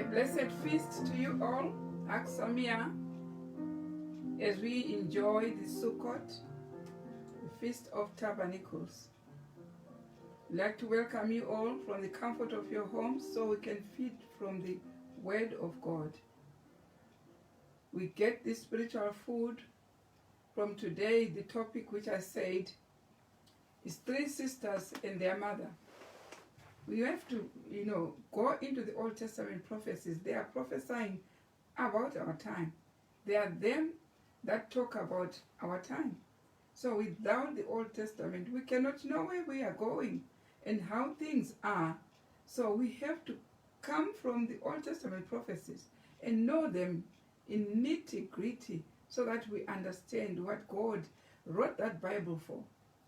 A blessed feast to you all, Samaria, as we enjoy the Sukkot, the Feast of Tabernacles. I'd like to welcome you all from the comfort of your homes so we can feed from the Word of God. We get this spiritual food from today. The topic which I said is 3 sisters and their mother. We have to, go into the Old Testament prophecies. They are prophesying about our time. They are them that talk about our time. So without the Old Testament, we cannot know where we are going and how things are. So we have to come from the Old Testament prophecies and know them in nitty-gritty so that we understand what God wrote that Bible for.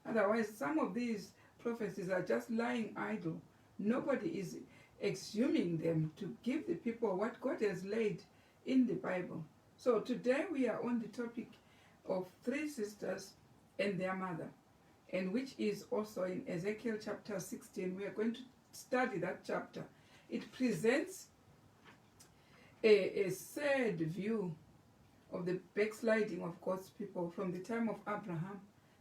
Otherwise, some of these prophecies are just lying idle. Nobody is exhuming them to give the people what God has laid in the Bible. So today we are on the topic of 3 sisters and their mother, and which is also in Ezekiel Chapter 16. We are going to study that chapter. It presents a sad view of the backsliding of God's people from the time of Abraham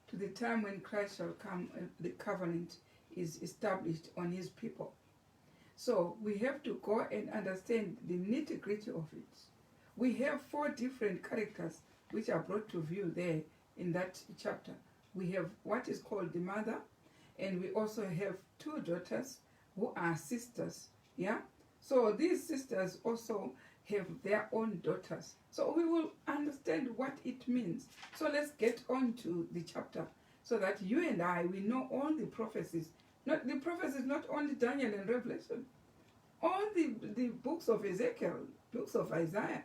to the time when Christ shall come, the covenant is established on his people. So we have to go and understand the nitty-gritty of it. We have 4 different characters which are brought to view there in that chapter. We have what is called the mother, and we also have 2 daughters who are sisters. Yeah. So these sisters also have their own daughters. So we will understand what it means. So let's get on to the chapter so that you and I, we know all the prophecies. Not the prophecies, not only Daniel and Revelation. All the books of Ezekiel, books of Isaiah,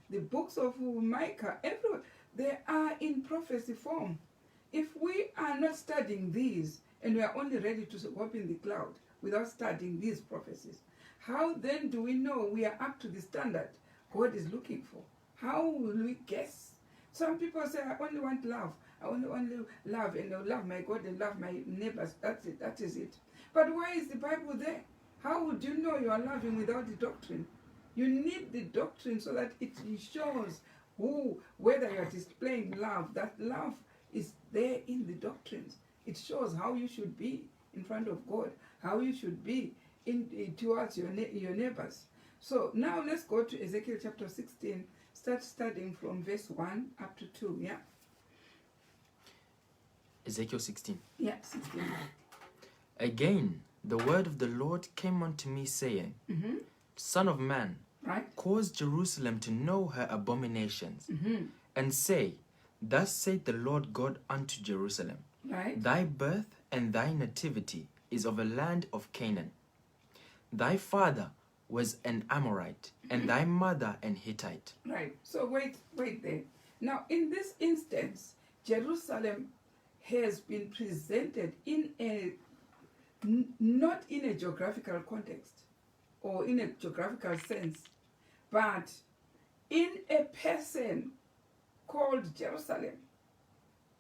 the books of Micah, everywhere, they are in prophecy form. If we are not studying these and we are only ready to walk in the cloud without studying these prophecies, how then do we know we are up to the standard God is looking for? How will we guess? Some people say, I only want love. I only love, and I'll love my God and love my neighbors. That's it. That is it. But why is the Bible there? How would you know you are loving without the doctrine? You need the doctrine so that it shows whether you are displaying love. That love is there in the doctrines. It shows how you should be in front of God, how you should be towards your neighbors. So now let's go to Ezekiel chapter 16. Start studying from verse 1 up to 2. Yeah. Ezekiel 16. Yeah, 16. Again, the word of the Lord came unto me, saying, Son of man, right, cause Jerusalem to know her abominations, and say, Thus saith the Lord God unto Jerusalem, right, Thy birth and thy nativity is of a land of Canaan. Thy father was an Amorite, and thy mother an Hittite. Right. So wait there. Now, in this instance, Jerusalem has been presented in not in a geographical context or in a geographical sense, but in a person called Jerusalem.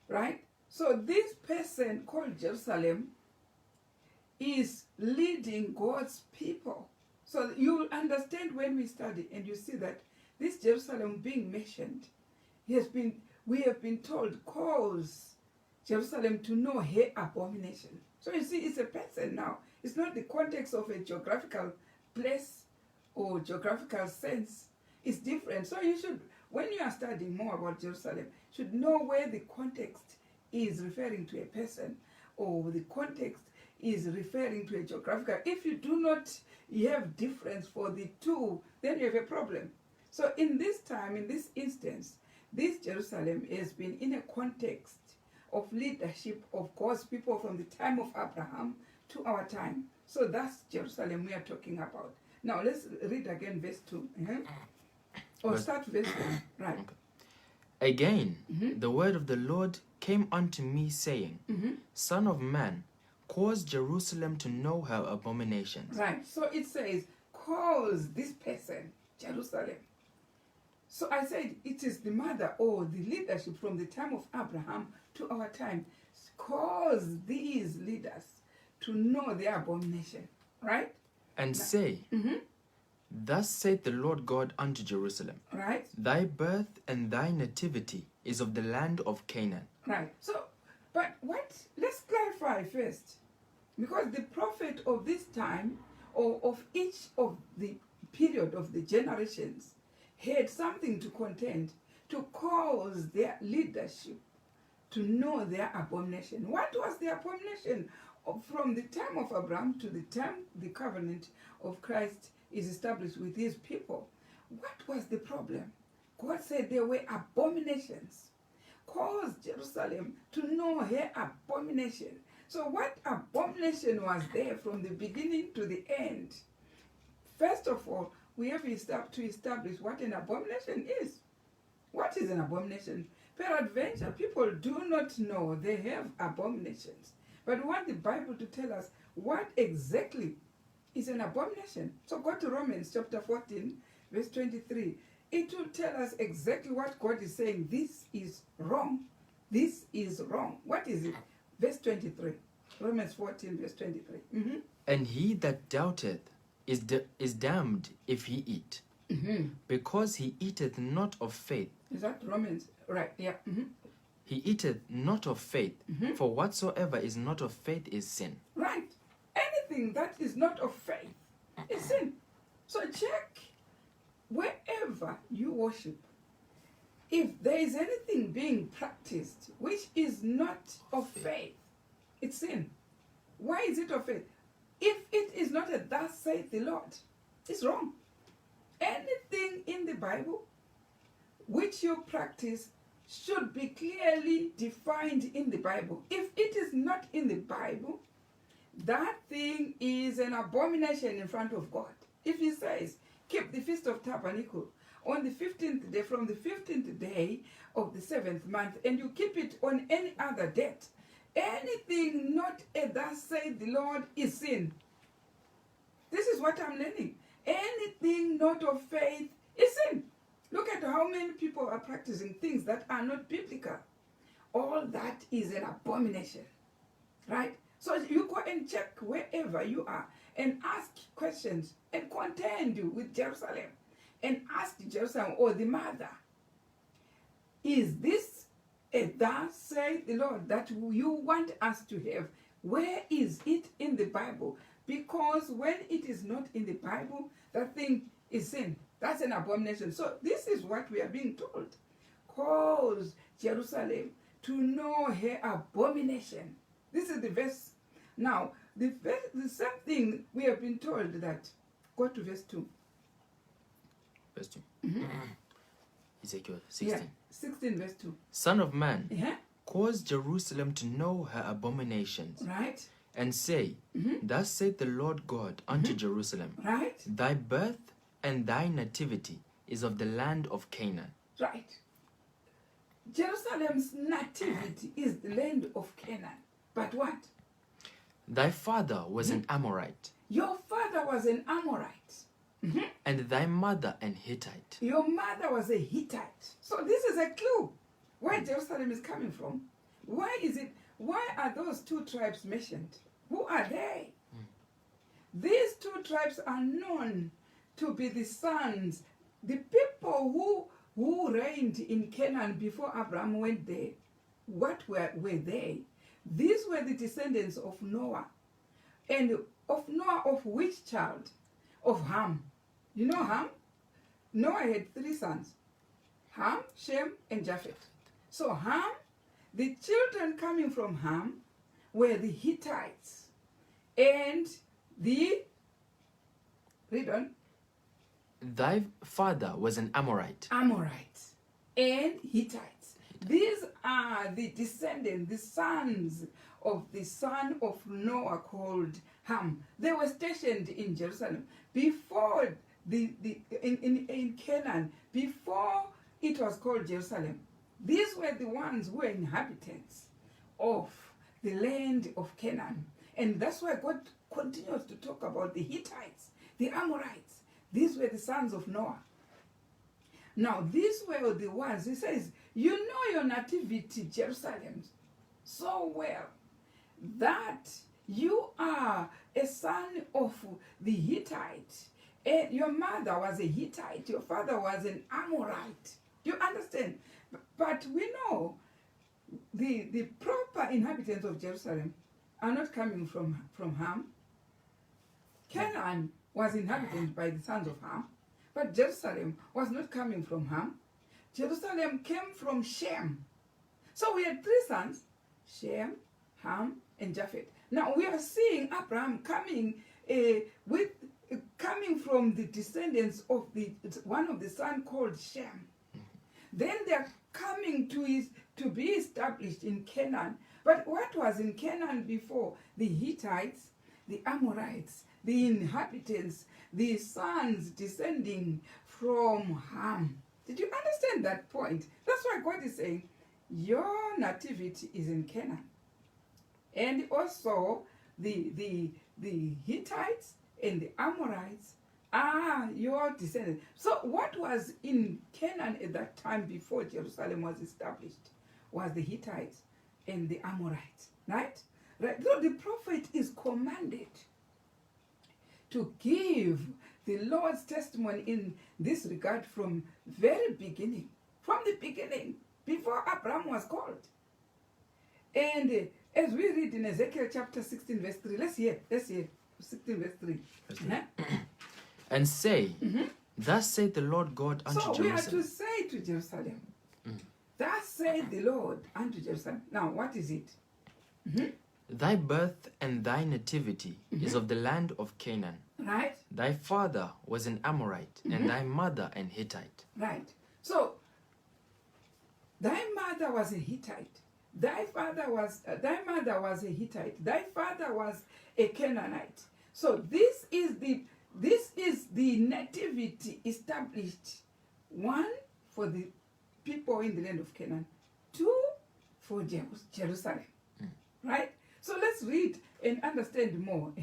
Right? So this person called Jerusalem is leading God's people. So you will understand when we study and you see that this Jerusalem being mentioned, we have been told, cause Jerusalem to know her abomination. So you see, it's a person now. It's not the context of a geographical place or geographical sense. It's different. So you should, when you are studying more about Jerusalem, should know where the context is referring to a person or the context is referring to a geographical. If you do not have difference for the two, then you have a problem. So in this time, in this instance, this Jerusalem has been in a context of leadership of God's people from the time of Abraham to our time. So that's Jerusalem we are talking about. Now let's read again verse 2. Or start verse 1. Right. Okay. Again, the word of the Lord came unto me, saying, Son of man, cause Jerusalem to know her abominations. Right. So it says, cause this person, Jerusalem. So I said it is the mother or the leadership from the time of Abraham to our time. Cause these leaders to know their abomination. Right? And say, Thus saith the Lord God unto Jerusalem, Right? Thy birth and thy nativity is of the land of Canaan. Right. So, but what? Let's clarify first. Because the prophet of this time, or of each of the period of the generations, had something to contend to cause their leadership to know their abomination. What was the abomination from the time of Abraham to the time the covenant of Christ is established with his people? What was the problem? God said there were abominations. Cause Jerusalem to know her abomination. So what abomination was there from the beginning to the end? First of all, we have to establish what an abomination is. What is an abomination? Peradventure, people do not know they have abominations. But we want the Bible to tell us what exactly is an abomination. So go to Romans chapter 14, verse 23. It will tell us exactly what God is saying. This is wrong. This is wrong. What is it? Verse 23. Romans 14, verse 23. Mm-hmm. And he that doubteth is damned if he eat, because he eateth not of faith. Is that Romans? Right, yeah. Mm-hmm. He eateth not of faith, for whatsoever is not of faith is sin. Right. Anything that is not of faith is sin. So check wherever you worship. If there is anything being practiced which is not of faith, it's sin. Why is it of faith? If it is not a thus saith the Lord, it's wrong. Anything in the Bible which you practice should be clearly defined in the Bible. If it is not in the Bible, that thing is an abomination in front of God. If he says, keep the Feast of Tabernacle on the 15th day, from the 15th day of the 7th month, and you keep it on any other date, anything not a thus saith the Lord is sin. This is what I'm learning. Anything not of faith is sin. Look at how many people are practicing things that are not biblical. All that is an abomination. Right? So you go and check wherever you are and ask questions and contend with Jerusalem. And ask Jerusalem or the mother, is this a thus saith the Lord that you want us to have? Where is it in the Bible? Because when it is not in the Bible, that thing is sin. That's an abomination. So this is what we are being told. Cause Jerusalem to know her abomination. This is the verse. Now, the same thing we have been told that. Go to verse 2. Verse 2. Ezekiel 16. Yeah, 16 verse 2. Son of man, Yeah. cause Jerusalem to know her abominations, Right. and say, Thus saith the Lord God unto Jerusalem, Right. Thy birth and thy nativity is of the land of Canaan. Right. Jerusalem's nativity is the land of Canaan. But what? Thy father was an Amorite, Your father was an Amorite. and thy mother an Hittite. Your mother was a Hittite. So this is a clue where Jerusalem is coming from. Why is it? Why are those two tribes mentioned? Who are they? These two tribes are known to be the sons, the people who reigned in Canaan before Abraham went there. What were they? These were the descendants of Noah. And of Noah, of which child? Of Ham. You know Ham? Noah had 3 sons. Ham, Shem, and Japheth. So Ham, the children coming from Ham were the Hittites. And the, read on. Thy father was an Amorite. Amorites and Hittites. These are the descendants, the sons of the son of Noah called Ham. They were stationed in Jerusalem before in Canaan, before it was called Jerusalem. These were the ones who were inhabitants of the land of Canaan. And that's why God continues to talk about the Hittites, the Amorites. These were the sons of Noah. Now, these were the ones, he says, you know your nativity, Jerusalem, so well that you are a son of the Hittite, Your mother was a Hittite, your father was an Amorite. Do you understand? But we know the proper inhabitants of Jerusalem are not coming from Ham. Canaan was inhabited by the sons of Ham, but Jerusalem was not coming from Ham. Jerusalem came from Shem. So we had three sons, Shem, Ham, and Japheth. Now we are seeing Abraham coming coming from the descendants of one of the sons called Shem. Then they are coming to be established in Canaan. But what was in Canaan before? The Hittites, the Amorites, the inhabitants, the sons descending from Ham. Did you understand that point? That's why God is saying, your nativity is in Canaan. And also the Hittites and the Amorites are your descendants. So what was in Canaan at that time before Jerusalem was established was the Hittites and the Amorites, right? So the prophet is commanded to give the Lord's testimony in this regard from very beginning, from the beginning, before Abraham was called. And as we read in Ezekiel chapter 16 verse 3, let's hear 16 verse 3. And say, thus saith the Lord God unto Jerusalem. So we are to say to Jerusalem, thus saith the Lord unto Jerusalem. Now what is it? Thy birth and thy nativity is of the land of Canaan. Right. Thy father was an Amorite, and thy mother an Hittite. Right. So, thy mother was a Hittite. Thy mother was a Hittite. Thy father was a Canaanite. So this is the nativity established. One, for the people in the land of Canaan. Two, for Jerusalem. Right? So let's read and understand more.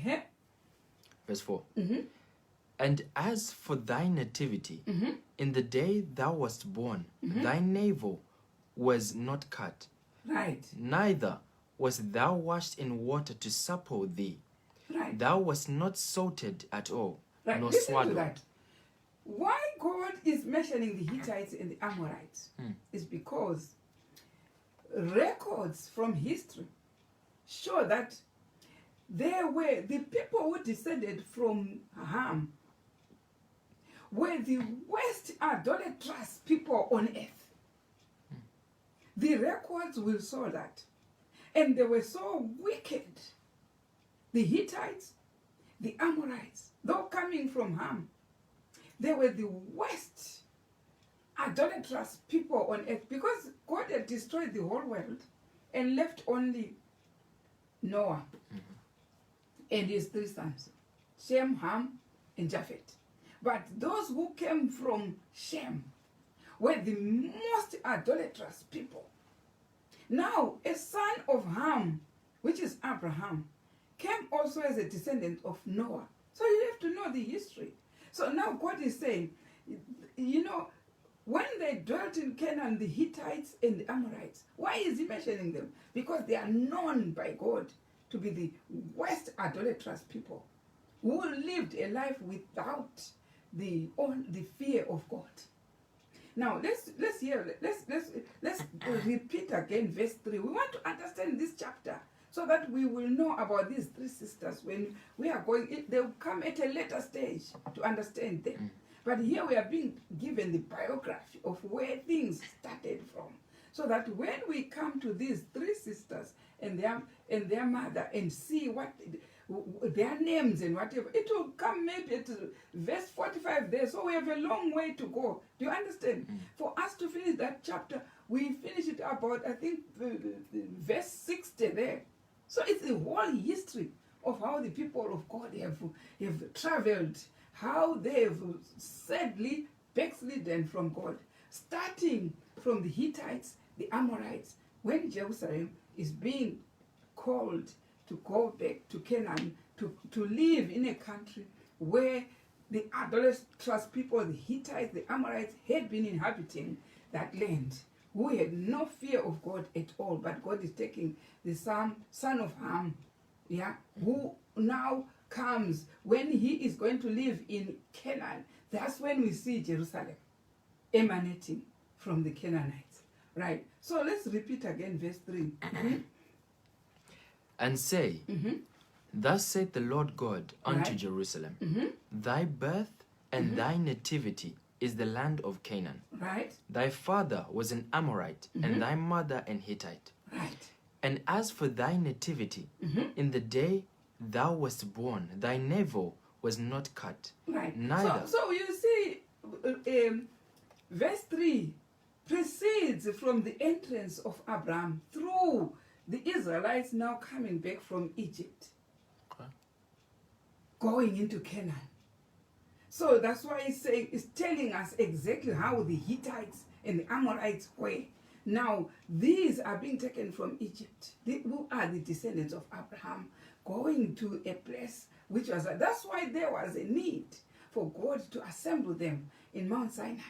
Verse 4. And as for thy nativity, in the day thou wast born, thy navel was not cut. Right. Neither wast thou washed in water to supple thee. Right. Thou wast not salted at all, Right. nor Listen swallowed. to that. Why God is mentioning the Hittites and the Amorites is because records from history show that there were the people who descended from Ham were the worst idolatrous people on earth. The records will show that. And they were so wicked. The Hittites, the Amorites, though coming from Ham, they were the worst idolatrous people on earth because God had destroyed the whole world and left only Noah and his three sons, Shem, Ham, and Japheth. But those who came from Shem were the most idolatrous people. Now, a son of Ham, which is Abraham, came also as a descendant of Noah. So you have to know the history. So now God is saying, you know, when they dwelt in Canaan, the Hittites and the Amorites, why is he mentioning them? Because they are known by God to be the worst idolatrous people who lived a life without the fear of God. Now let's repeat again verse 3. We want to understand this chapter so that we will know about these three sisters when we are going. They'll come at a later stage to understand them. But here we are being given the biography of where things started from, so that when we come to these three sisters and their mother and see what their names and whatever, it will come maybe at verse 45 there. So we have a long way to go. Do you understand? For us to finish that chapter, we finish it about, I think, verse 60 there. So it's the whole history of how the people of God have traveled, how they have sadly backslidden from God, starting from the Hittites, the Amorites, when Jerusalem is being called to go back to Canaan, to live in a country where the idolatrous people, the Hittites, the Amorites, had been inhabiting that land, who had no fear of God at all. But God is taking the son of Ham, who now comes, when he is going to live in Canaan, that's when we see Jerusalem emanating from the Canaanites. Right. So let's repeat again verse 3. And say, Thus saith the Lord God unto Right. Jerusalem, Thy birth and thy nativity is the land of Canaan. Right. Thy father was an Amorite, and thy mother an Hittite. Right. And as for thy nativity, in the day thou wast born, thy navel was not cut. Right. Neither. So you see, verse 3 precedes from the entrance of Abraham through the Israelites now coming back from Egypt, going into Canaan. So that's why it's telling us exactly how the Hittites and the Amorites were. Now, these are being taken from Egypt, who are the descendants of Abraham, going to a place which was, that's why there was a need for God to assemble them in Mount Sinai.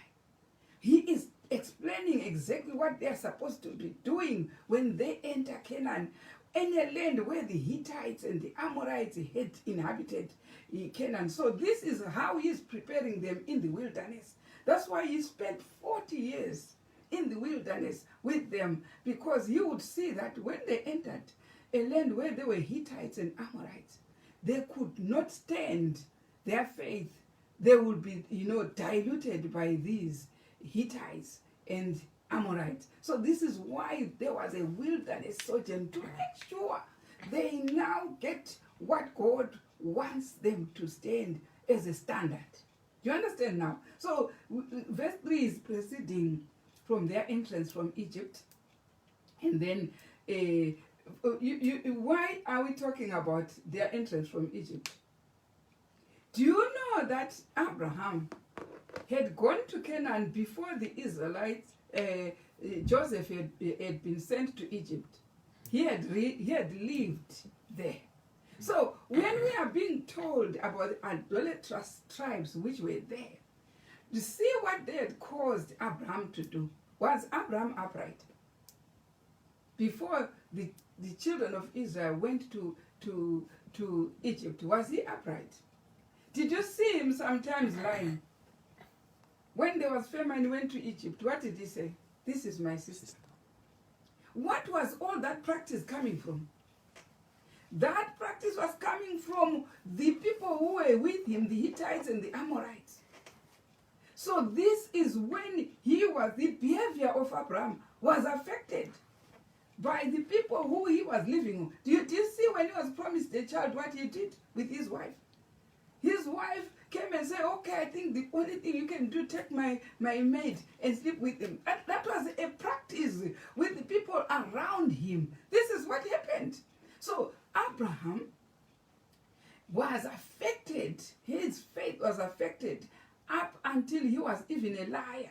He is explaining exactly what they are supposed to be doing when they enter Canaan, any land where the Hittites and the Amorites had inhabited Canaan. So this is how he's preparing them in the wilderness. That's why he spent 40 years in the wilderness with them, because he would see that when they entered a land where there were Hittites and Amorites, they could not stand their faith. They would be, diluted by these Hittites and Amorites. So this is why there was a wilderness sojourn, to make sure they now get what God wants them to stand as a standard. Do you understand now? So verse 3 is preceding from their entrance from Egypt. And then why are we talking about their entrance from Egypt? Do you know that Abraham had gone to Canaan before the Israelites, Joseph had been sent to Egypt? He had lived there. So when we are being told about the idolatrous tribes which were there, to see what they had caused Abraham to do. Was Abraham upright? Before the children of Israel went to Egypt, was he upright? Did you see him sometimes lying? When there was famine, he went to Egypt. What did he say? This is my sister. What was all that practice coming from? That practice was coming from the people who were with him, the Hittites and the Amorites. So this is when the behavior of Abraham was affected by the people who he was living with. Do you see when he was promised a child what he did with his wife? His wife came and said, okay, I think the only thing you can do, take my maid and sleep with him. That was a practice with the people around him. This is what happened. So Abraham was affected, his faith was affected up until he was even a liar,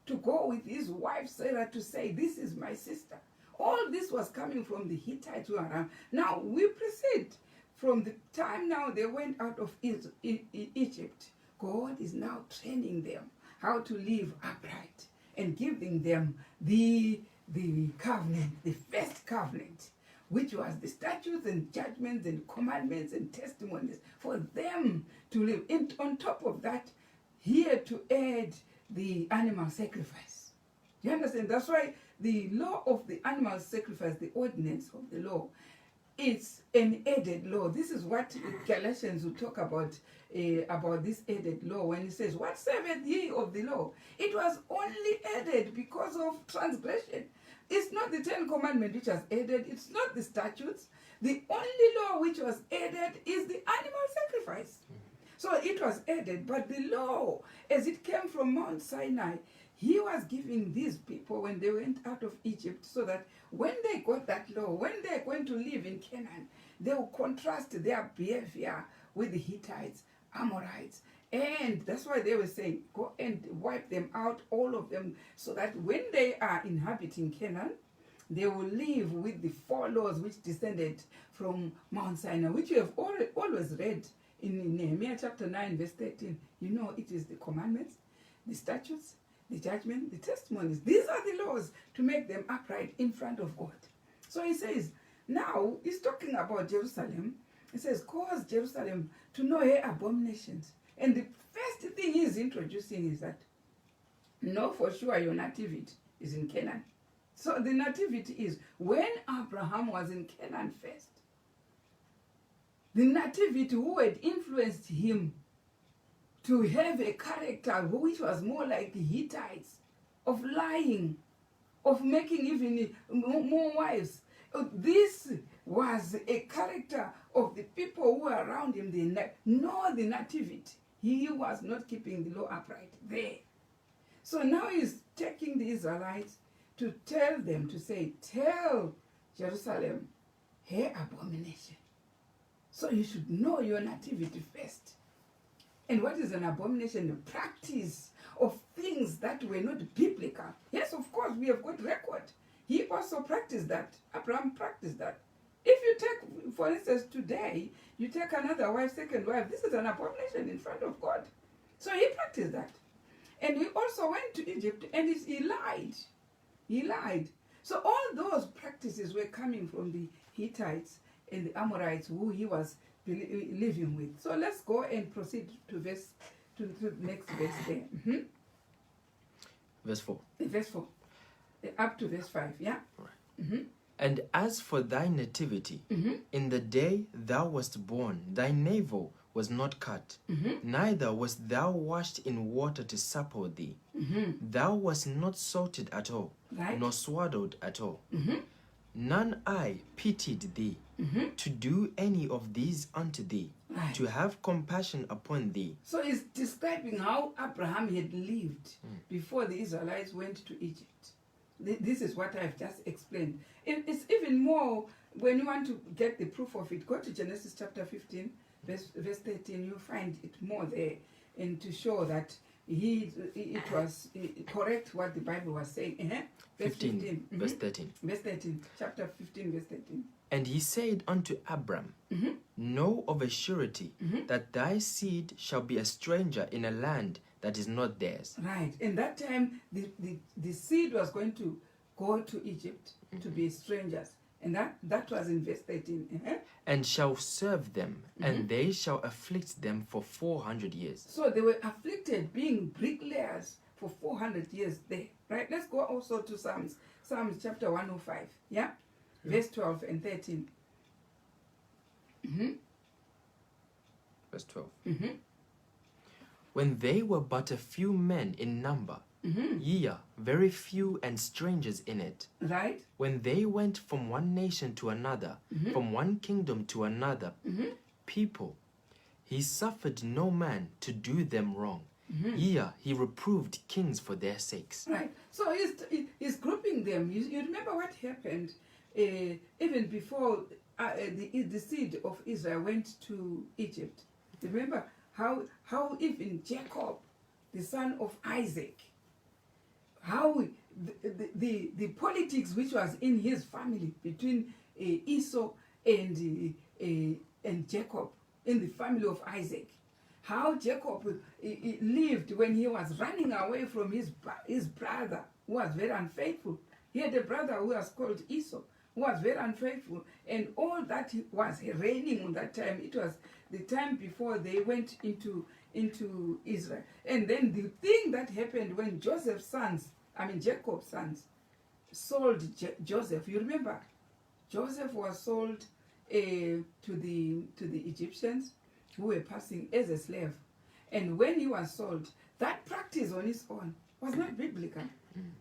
to go with his wife Sarah to say, this is my sister. All this was coming from the Hittites who are around. Now we proceed from the time now they went out of Egypt. God is now training them how to live upright and giving them the covenant, the first covenant, which was the statutes and judgments and commandments and testimonies for them to live. And on top of that, here to add the animal sacrifice. You understand? That's why the law of the animal sacrifice, the ordinance of the law, it's an added law. This is what Galatians will talk about this added law when he says, what saveth ye of the law? It was only added because of transgression. It's not the Ten Commandments which was added. It's not the statutes. The only law which was added is the animal sacrifice. So it was added, but the law, as it came from Mount Sinai, he was giving these people when they went out of Egypt, so that when they got that law, when they're going to live in Canaan, they will contrast their behavior with the Hittites, Amorites. And that's why they were saying, go and wipe them out, all of them, so that when they are inhabiting Canaan, they will live with the 4 laws which descended from Mount Sinai, which you have always read in Nehemiah chapter 9, verse 13. You know, it is the commandments, the statutes, the judgment, the testimonies. These are the laws to make them upright in front of God. So he says, now he's talking about Jerusalem, It says, cause Jerusalem to know her abominations. And the first thing he's introducing is that, know for sure your nativity is in Canaan. So the nativity is when Abraham was in Canaan first. The nativity who had influenced him to have a character which was more like the Hittites, of lying, of making even more wives. This was a character of the people who were around him. They know the nativity. He was not keeping the law upright there. So now he's taking the Israelites to tell them, to say, tell Jerusalem her abomination. So you should know your nativity first. And what is an abomination? The practice of things that were not biblical. Yes, of course, we have got record. He also practiced that. Abraham practiced that. If you take, for instance, today, you take another wife, second wife, this is an abomination in front of God. So he practiced that. And he also went to Egypt and he lied. He lied. So all those practices were coming from the Hittites and the Amorites who he was living with. So let's go and proceed to the next verse there. Mm-hmm. Verse 4. Verse 4. Up to verse 5, yeah? All right. Mm-hmm. And as for thy nativity, Mm-hmm. in the day thou wast born, thy navel was not cut, Mm-hmm. neither wast thou washed in water to supple thee. Mm-hmm. Thou wast not salted at all, Right. nor swaddled at all. Mm-hmm. None eye pitied thee, Mm-hmm. to do any of these unto thee, Right. to have compassion upon thee. So he's describing how Abraham had lived before the Israelites went to Egypt. This is what I've just explained. It's even more, when you want to get the proof of it, go to Genesis chapter 15, verse 13, you'll find it more there, and to show that it was correct what the Bible was saying. Verse 15. Verse 13. Verse 13, chapter 15, verse 13. And he said unto Abram, Mm-hmm. Know of a surety Mm-hmm. that thy seed shall be a stranger in a land that is not theirs. Right. And that time, the seed was going to go to Egypt to be strangers. And that was in verse 13. And shall serve them, and they shall afflict them for 400 years. So they were afflicted, being bricklayers for 400 years there. Right? Let's go also to Psalms. Psalms chapter 105. Yeah? Verse 12 and 13. Mm-hmm. Verse 12. Mm-hmm. When they were but a few men in number, Mm-hmm. yea, very few and strangers in it, Right? when they went from one nation to another, from one kingdom to another people, he suffered no man to do them wrong. Yea, he reproved kings for their sakes. Right. So he's grouping them. You remember what happened even before the seed of Israel went to Egypt. Remember how even Jacob, the son of Isaac, how the politics which was in his family between Esau and Jacob in the family of Isaac, how Jacob lived when he was running away from his brother who was very unfaithful. He had a brother who was called Esau, who was very unfaithful, and all that was reigning on that time. It was the time before they went into Israel. And then the thing that happened when Jacob's sons, sold Joseph. You remember, Joseph was sold to the Egyptians who were passing as a slave. And when he was sold, that practice on its own was not biblical.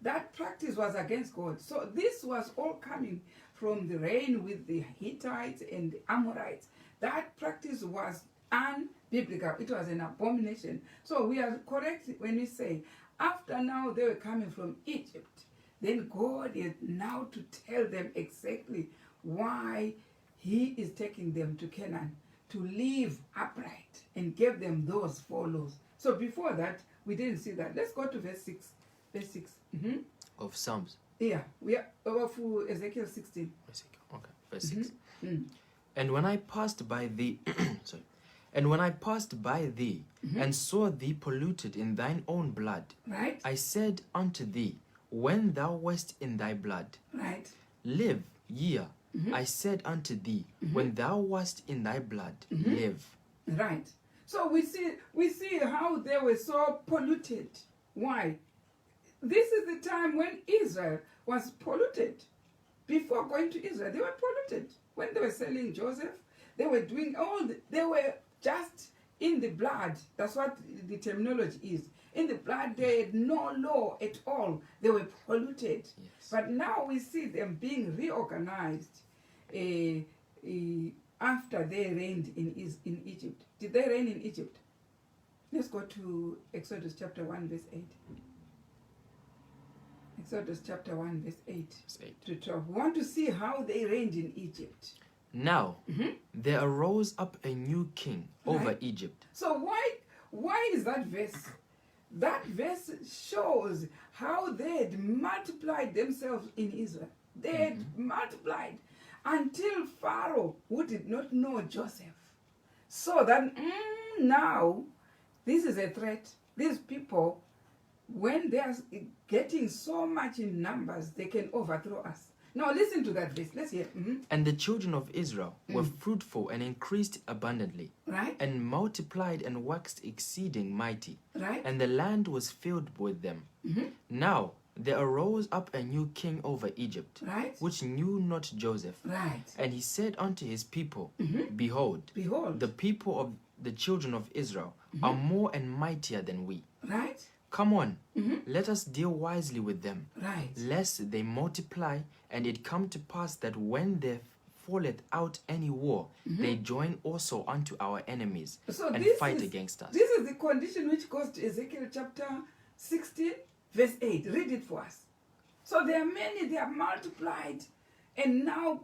That practice was against God. So this was all coming from the reign with the Hittites and the Amorites. That practice was unbiblical. It was an abomination. So we are correct when we say, after now they were coming from Egypt, then God is now to tell them exactly why he is taking them to Canaan, to live upright, and gave them those 4 laws. So before that, we didn't see that. Let's go to verse 6. Verse 6. Mm-hmm. Of Psalms. Yeah, we are over for Ezekiel 16. Okay, verse 6. Mm. And when I passed by thee, sorry, and when I passed by thee, and saw thee polluted in thine own blood, Right? I said unto thee, when thou wast in thy blood, Right. live, yea, I said unto thee, when thou wast in thy blood, live. Right. So we see how they were so polluted. Why? This is the time when Israel was polluted. Before going to Israel, they were polluted. When they were selling Joseph, they were doing they were just in the blood. That's what the terminology is. In the blood, they had no law at all. They were polluted. Yes. But now we see them being reorganized after they reigned in Egypt. Did they reign in Egypt? Let's go to Exodus chapter 1, verse 8. Exodus chapter 1, verse 8 to 12. We want to see how they reigned in Egypt. Now, there arose up a new king over Egypt. So why is that verse? That verse shows how they had multiplied themselves in Israel. They had multiplied until Pharaoh, who did not know Joseph, so that now this is a threat. These people, when they are getting so much in numbers, they can overthrow us. Now listen to that verse. Let's hear. And the children of Israel were fruitful and increased abundantly, Right? and multiplied and waxed exceeding mighty, Right? and the land was filled with them. Now there arose up a new king over Egypt, Right? which knew not Joseph. Right. And he said unto his people, Behold, Behold. the people of the children of Israel are more and mightier than we. Right? Come on, let us deal wisely with them, Right. lest they multiply, and it come to pass that when there falleth out any war, they join also unto our enemies, So and this fight is- against us. This is the condition which goes to Ezekiel chapter 16, verse 8. Read it for us. So there are many, they are multiplied, and now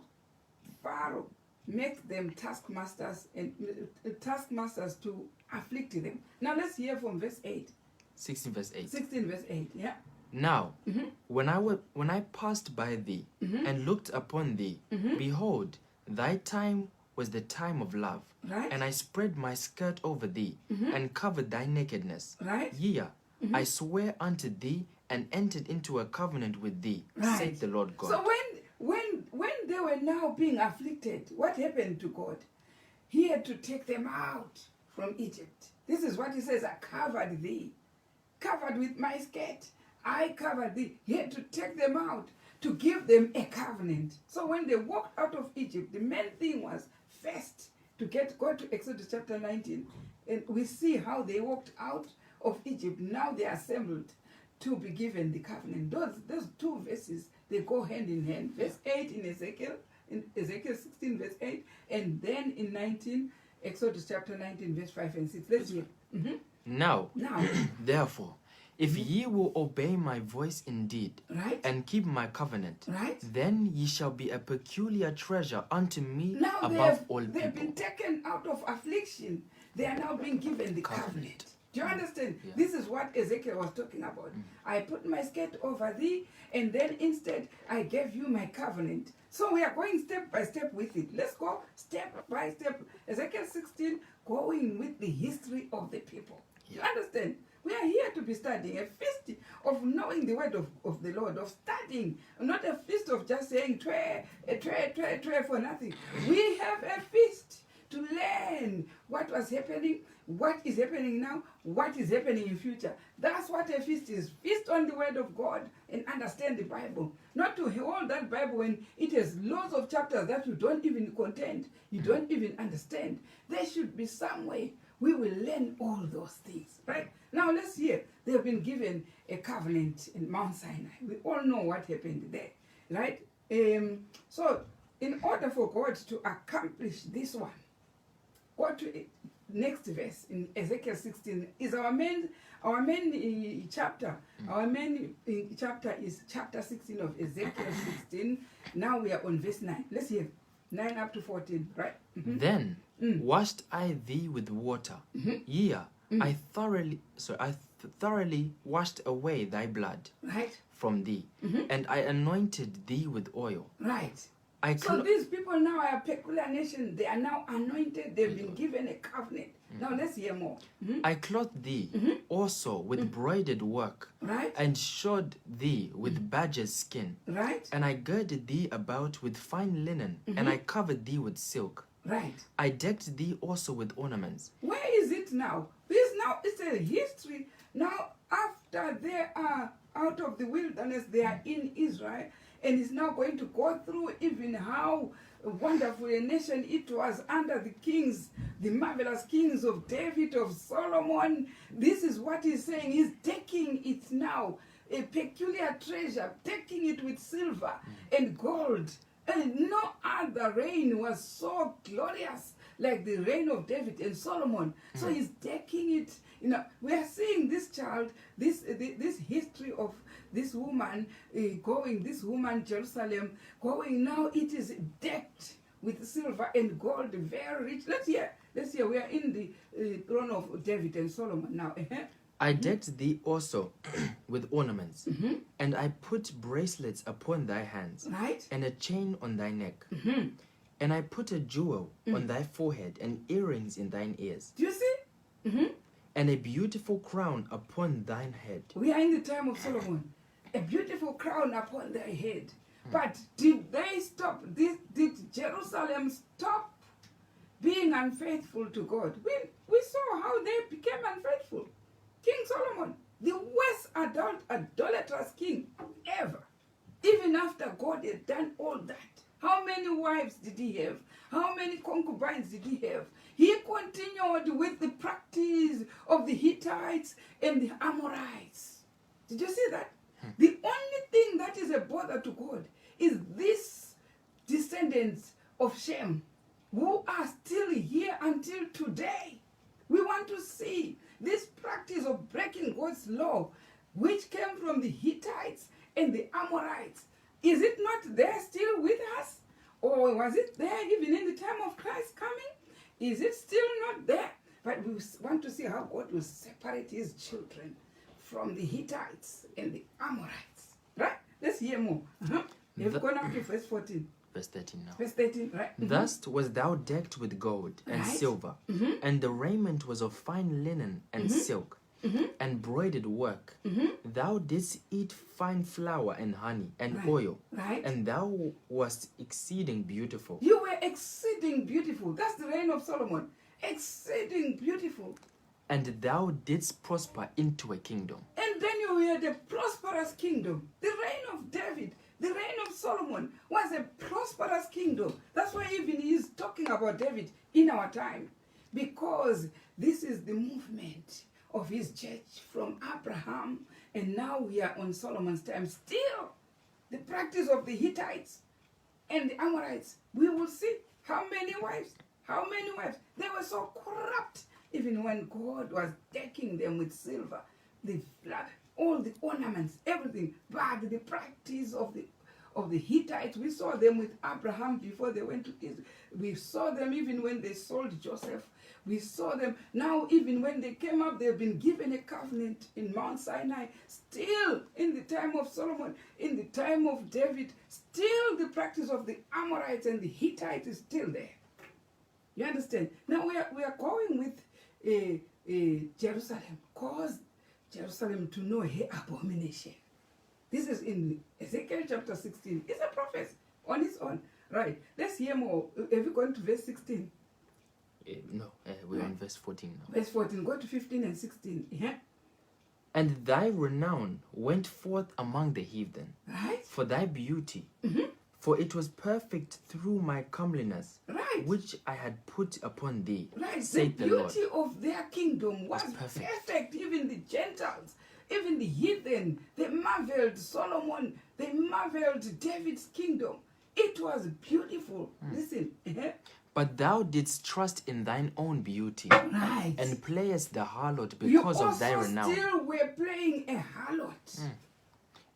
Pharaoh makes them taskmasters and taskmasters to afflict them. Now let's hear from verse 8. 16 verse 8. 16 verse 8, yeah. Now, when I passed by thee, and looked upon thee, behold, thy time was the time of love. Right. And I spread my skirt over thee, and covered thy nakedness. Right. Yea, I swear unto thee, and entered into a covenant with thee, Right. saith the Lord God. So when they were now being afflicted, what happened to God? He had to take them out from Egypt. This is what he says, I covered thee. Covered with my skirt. I covered thee. He had to take them out to give them a covenant. So when they walked out of Egypt, the main thing was first to go to Exodus chapter 19, and we see how they walked out of Egypt. Now they are assembled to be given the covenant. Those two verses, they go hand in hand. Verse 8 in Ezekiel 16 verse 8, and then in Exodus chapter 19 verse 5 and 6. Let's hear. Now, Now, therefore, if ye will obey my voice indeed, right? and keep my covenant, Right? then ye shall be a peculiar treasure unto me Now above all they've people. been taken out of affliction. They are now being given the covenant. Do you understand? Yeah. This is what Ezekiel was talking about. I put my skirt over thee, and then instead I gave you my covenant. So we are going step by step with it. Let's go step by step. Ezekiel 16, going with the history of the people. You understand? We are here to be studying a feast of knowing the word of the Lord, of studying, not a feast of just saying twe for nothing. We have a feast to learn what was happening, what is happening now, what is happening in future. That's what a feast is. Feast on the word of God and understand the Bible. Not to hold that Bible when it has lots of chapters that you don't even contend, you don't even understand. There should be some way we will learn all those things, right? Now let's hear. They have been given a covenant in Mount Sinai. We all know what happened there, right? So in order for God to accomplish this one, go to next verse in Ezekiel 16 is our main chapter. Our main chapter is chapter 16 of Ezekiel 16. Now we are on verse 9. Let's hear 9 up to 14, right? Then washed I thee with water. Yea, I thoroughly washed away thy blood Right? from thee, and I anointed thee with oil. Right. I So these people now are a peculiar nation. They are now anointed. They've been given a covenant. Now let's hear more. Mhm. I clothed thee also with broidered work, Right? and shod thee with badger's skin. Right? And I girded thee about with fine linen, and I covered thee with silk. Right. I decked thee also with ornaments. Where is it now? Because now it's a history. Now, after they are out of the wilderness, they are in Israel, and it's now going to go through even how wonderful a nation it was under the kings, the marvelous kings of David, of Solomon. This is what he's saying. He's taking it now, a peculiar treasure, taking it with silver and gold. And no other reign was so glorious like the reign of David and Solomon. So he's taking it. You know, we are seeing this child, this history of this woman this woman Jerusalem going. Now it is decked with silver and gold, very rich. Let's hear. We are in the throne of David and Solomon now. I decked thee also with ornaments, and I put bracelets upon thy hands, Right? and a chain on thy neck. And I put a jewel on thy forehead, and earrings in thine ears, Do you see? and a beautiful crown upon thine head. We are in the time of Solomon. A beautiful crown upon their head. But did they stop? Did Jerusalem stop being unfaithful to God? We saw how they became unfaithful. King Solomon, the worst idolatrous king ever. Even after God had done all that. How many wives did he have? How many concubines did he have? He continued with the practice of the Hittites and the Amorites. Did you see that? The only thing that is a bother to God is these descendants of Shem who are still here until today. We want to see this practice of breaking God's law, which came from the Hittites and the Amorites. Is it not there still with us? Or was it there even in the time of Christ coming? Is it still not there? But we want to see how God will separate his children from the Hittites and the Amorites. Right? Let's hear more. You've gone up to verse 14. Verse 13 now. Verse 13, right? Thus was thou decked with gold and Right. silver, and the raiment was of fine linen and silk, and broidered work. Thou didst eat fine flour and honey and Right. oil, Right? and thou wast exceeding beautiful. You were exceeding beautiful. That's the reign of Solomon. Exceeding beautiful. And thou didst prosper into a kingdom. And then you had a prosperous kingdom. The reign of David, the reign of Solomon was a prosperous kingdom. That's why even he is talking about David in our time. Because this is the movement of his church from Abraham. And now we are on Solomon's time. Still, the practice of the Hittites and the Amorites. We will see how many wives. How many wives? They were so corrupt. Even when God was decking them with silver, all the ornaments, everything. But the practice of the Hittites, we saw them with Abraham before they went to Israel. We saw them even when they sold Joseph. We saw them now even when they came up, they've been given a covenant in Mount Sinai. Still in the time of Solomon, in the time of David, still the practice of the Amorites and the Hittites is still there. You understand? Now we are going with Jerusalem. Cause Jerusalem to know her abomination. This is in Ezekiel Chapter 16. It's a prophet on its own. Right. Let's hear more. Have you gone to verse 16? We're on verse 14 now. Verse 14. Go to 15 and 16. Yeah. And thy renown went forth among the heathen, Right? for thy beauty. For it was perfect through my comeliness, Right. which I had put upon thee, Right. The saith the Lord. beauty of their kingdom was perfect. perfect. Even the Gentiles, even the heathen, they marveled Solomon, they marveled David's kingdom. It was beautiful. Listen. But thou didst trust in thine own beauty, Right. and playest the harlot You because of thy also renown, still were playing a harlot.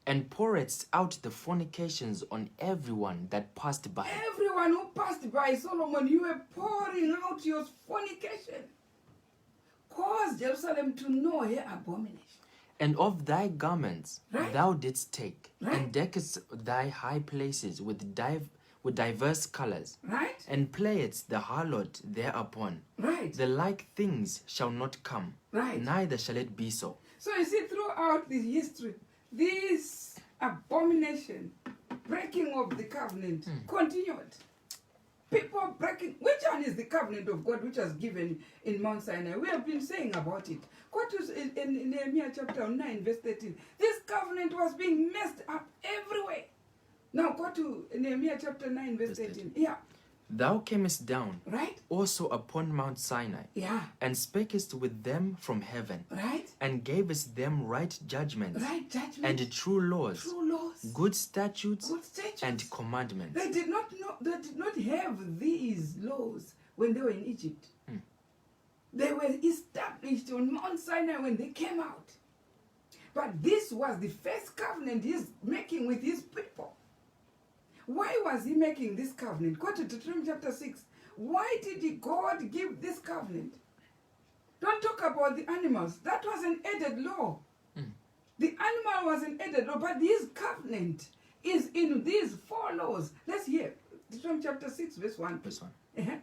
and pouredst out the fornications on everyone that passed by. Everyone who passed by Solomon, you were pouring out your fornication. Cause Jerusalem to know her abomination. And of thy garments Right. thou didst take, Right. and deckest thy high places with with diverse colors, Right? and playeth the harlot thereupon. Right. The like things shall not come, Right. neither shall it be so. So you see, throughout the history, this abomination, breaking of the covenant, continued. People breaking. Which one is the covenant of God which was given in Mount Sinai? We have been saying about it. Go to in Nehemiah chapter 9, verse 13. This covenant was being messed up everywhere. Now go to Nehemiah chapter 9, verse 13. Yeah. Thou camest down Right? also upon Mount Sinai, Yeah. and spakest with them from heaven, Right? and gavest them right judgments, Right judgment. and true laws, true laws. good statutes, Good statutes. and commandments. They did not have these laws when they were in Egypt. They were established on Mount Sinai when they came out. But this was the first covenant he's making with his people. Why was he making this covenant? Go to Deuteronomy chapter 6. Why did God give this covenant? Don't talk about the animals. That was an added law. The animal was an added law, but this covenant is in these 4 laws. Let's hear. Deuteronomy chapter 6, verse 1. Verse 1. Uh-huh.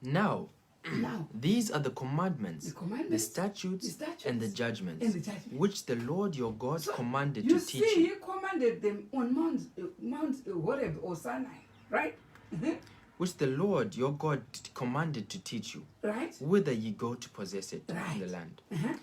Now, Now, these are the commandments, the commandments, the statutes, the statutes, and the judgments, and the judgments. which the Lord your God So, commanded you to teach see, you, he commanded them on Mount Horeb or Sinai, right? which the Lord your God commanded to teach you, Right? whither ye go to possess it Right. in the land, Uh-huh.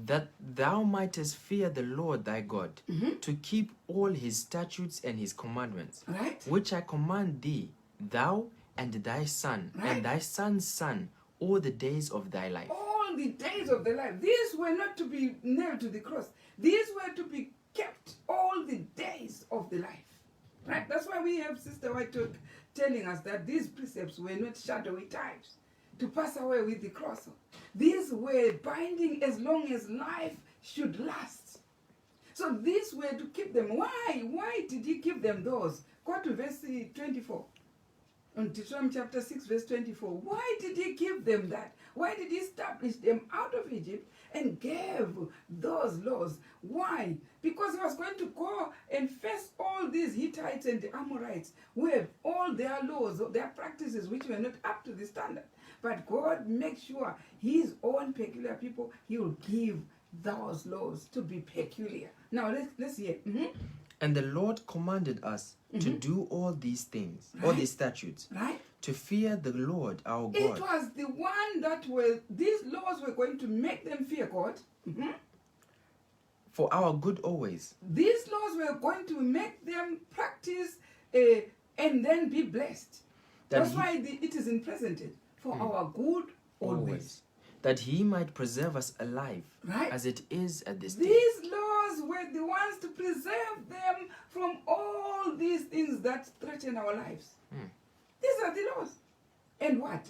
that thou mightest fear the Lord thy God, to keep all his statutes and his commandments, Right? which I command thee, thou and thy son, Right. and thy son's son, all the days of thy life. All the days of their life. These were not to be nailed to the cross. These were to be kept all the days of the life. Right? That's why we have Sister White telling us that these precepts were not shadowy types to pass away with the cross. These were binding as long as life should last. So these were to keep them. Why? Why did he give them those? Go to verse 24. On Deuteronomy chapter 6, verse 24. Why did he give them that? Why did he establish them out of Egypt and gave those laws? Why? Because he was going to go and face all these Hittites and the Amorites with all their laws, their practices, which were not up to the standard. But God makes sure his own peculiar people, he will give those laws to be peculiar. Now, let's hear. And the Lord commanded us to do all these things, all Right. these statutes, Right? to fear the Lord our It God, was the one that these laws were going to make them fear God. for our good always, These laws were going to make them practice and then be blessed. That That's he- why it is in present tense. For our good always. that he might preserve us alive, Right? as it is at this day. These laws were the ones to preserve them from all these things that threaten our lives. These are the laws. And what?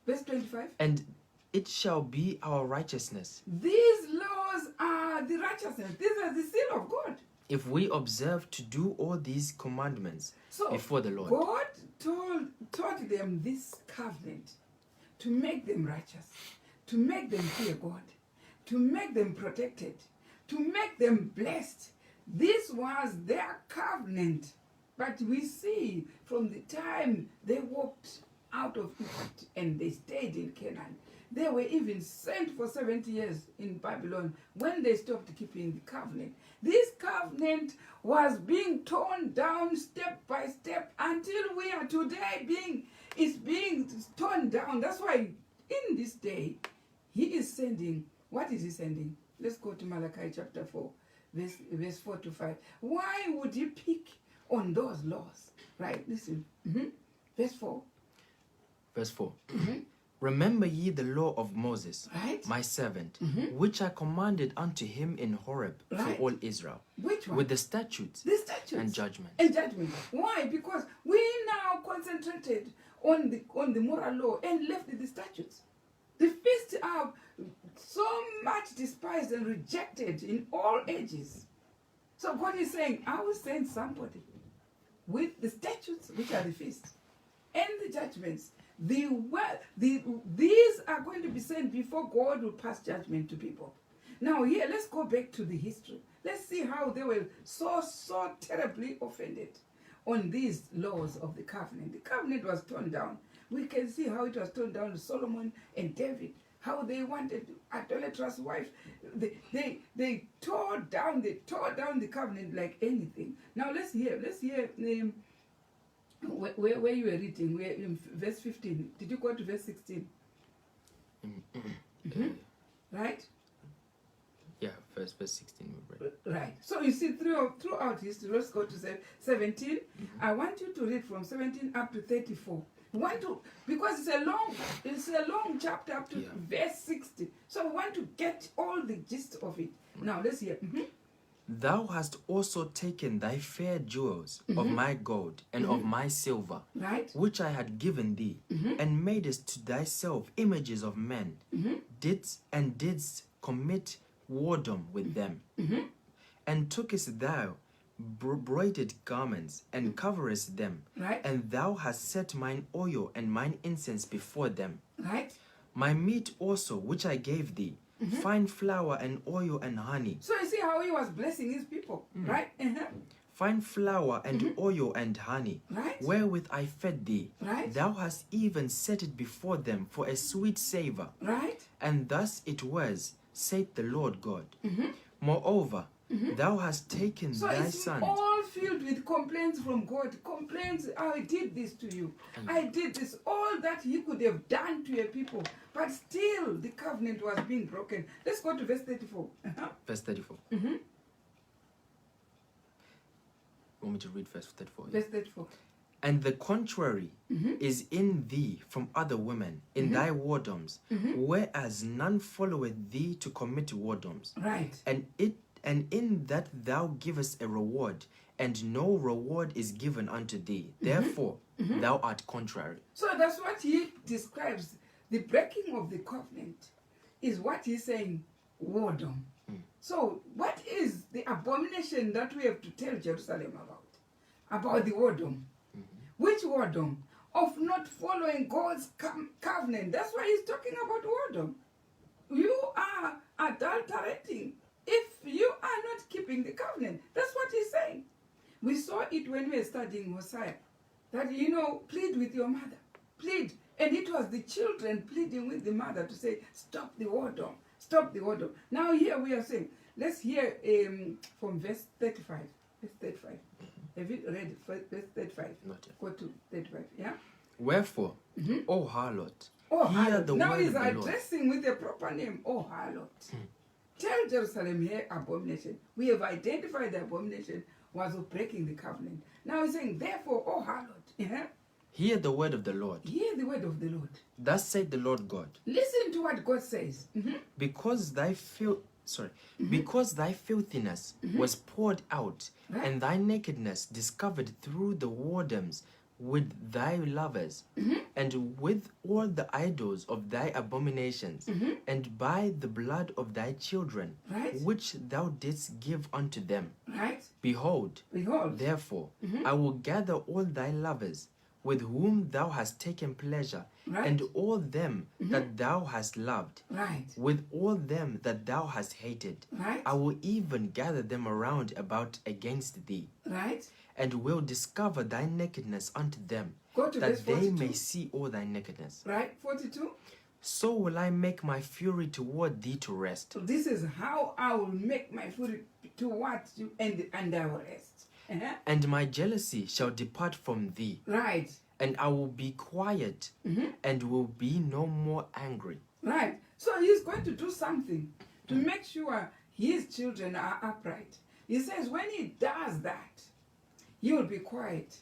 Verse 25. And it shall be our righteousness, These laws are the righteousness. These are the seal of God. if we observe to do all these commandments So before the Lord. God taught them this covenant to make them righteous, to make them fear God, to make them protected, to make them blessed. This was their covenant. But we see from the time they walked out of Egypt and they stayed in Canaan, they were even sent for 70 years in Babylon when they stopped keeping the covenant. This covenant was being torn down step by step until we are today it's being torn down. That's why in this day, he is sending, what is he sending? Let's go to Malachi chapter 4, verse 4 to 5. Why would he pick on those laws? Right, listen. Verse 4. Verse 4. Remember ye the law of Moses, Right? my servant, which I commanded unto him in Horeb Right. for all Israel, Which one? with the statutes The statutes. and judgments. And judgment. Why? Because we now concentrated on the moral law and left the statutes. The feasts are so much despised and rejected in all ages. So God is saying, I will send somebody with the statutes, which are the feasts, and the judgments. These are going to be sent before God will pass judgment to people. Now here, let's go back to the history. Let's see how they were so terribly offended. on these laws of the covenant. The covenant was torn down. We can see how it was torn down to Solomon and David, how they wanted idolatrous wives. They tore down the covenant like anything. Now let's hear where you were reading, where in verse 15. Did you go to verse 16? Right? Yeah, verse 16. Right. So you see, throughout history, let's go to 17. I want you to read from 17 up to 34. Because it's a long chapter up to verse 60. So we want to get all the gist of it. Now let's hear. Thou hast also taken thy fair jewels of my gold and of my silver, Right. which I had given thee, and madest to thyself images of men, didst commit whoredom with them, and tookest thou broidered garments and coverest them, Right. and thou hast set mine oil and mine incense before them. Right. My meat also, which I gave thee, fine flour and oil and honey. So you see how he was blessing his people, right? Fine flour and oil and honey, Right. wherewith I fed thee. Right. Thou hast even set it before them for a sweet savour. Right. And thus it was, saith the Lord God. Moreover, thou hast taken So thy it's son. all filled with complaints from God. Complaints, I did this to you. I did this. All that he could have done to your people. But still, the covenant was being broken. Let's go to verse 34. Verse 34. Want me to read verse 34? Verse 34. And the contrary is in thee from other women, in thy whoredoms, whereas none followeth thee to commit whoredoms. Right. And in that thou givest a reward, and no reward is given unto thee. Therefore, thou art contrary. So that's what he describes. The breaking of the covenant is what he's saying, whoredom. So what is the abomination that we have to tell Jerusalem about? About the whoredom. Which whoredom? Of not following God's covenant. That's why he's talking about whoredom. You are adulterating if you are not keeping the covenant. That's what he's saying. We saw it when we were studying Hosea. That, plead with your mother. Plead. And it was the children pleading with the mother to say, stop the whoredom. Stop the whoredom. Now here we are saying, let's hear from verse 35. Verse 35. Have you read verse 35? Not yet. Go to 35, yeah? Wherefore, O harlot, Oh, hear harlot. the Now word he's of the Lord. addressing with a proper name. Oh, harlot. Tell Jerusalem here abomination. We have identified the abomination was of breaking the covenant. Now he's saying, therefore, oh, harlot. Yeah? Hear the word of the Lord. Hear the word of the Lord. Thus saith the Lord God. Listen to what God says. Because thy filthiness was poured out, Right. and thy nakedness discovered through the whoredoms with thy lovers, and with all the idols of thy abominations, and by the blood of thy children, Right. which thou didst give unto them. Right? Behold, Behold. therefore, I will gather all thy lovers, with whom thou hast taken pleasure, Right. and all them that thou hast loved, Right. with all them that thou hast hated. Right. I will even gather them around about against thee, Right? and will discover thy nakedness unto them, Go to verse that they 42. may see all thy nakedness. Right? 42. So will I make my fury toward thee to rest, So this is how I will make my food towards you and I will rest. and my jealousy shall depart from thee, Right. and I will be quiet, and will be no more angry. Right. So he's going to do something to make sure his children are upright. He says when he does that, you will be quiet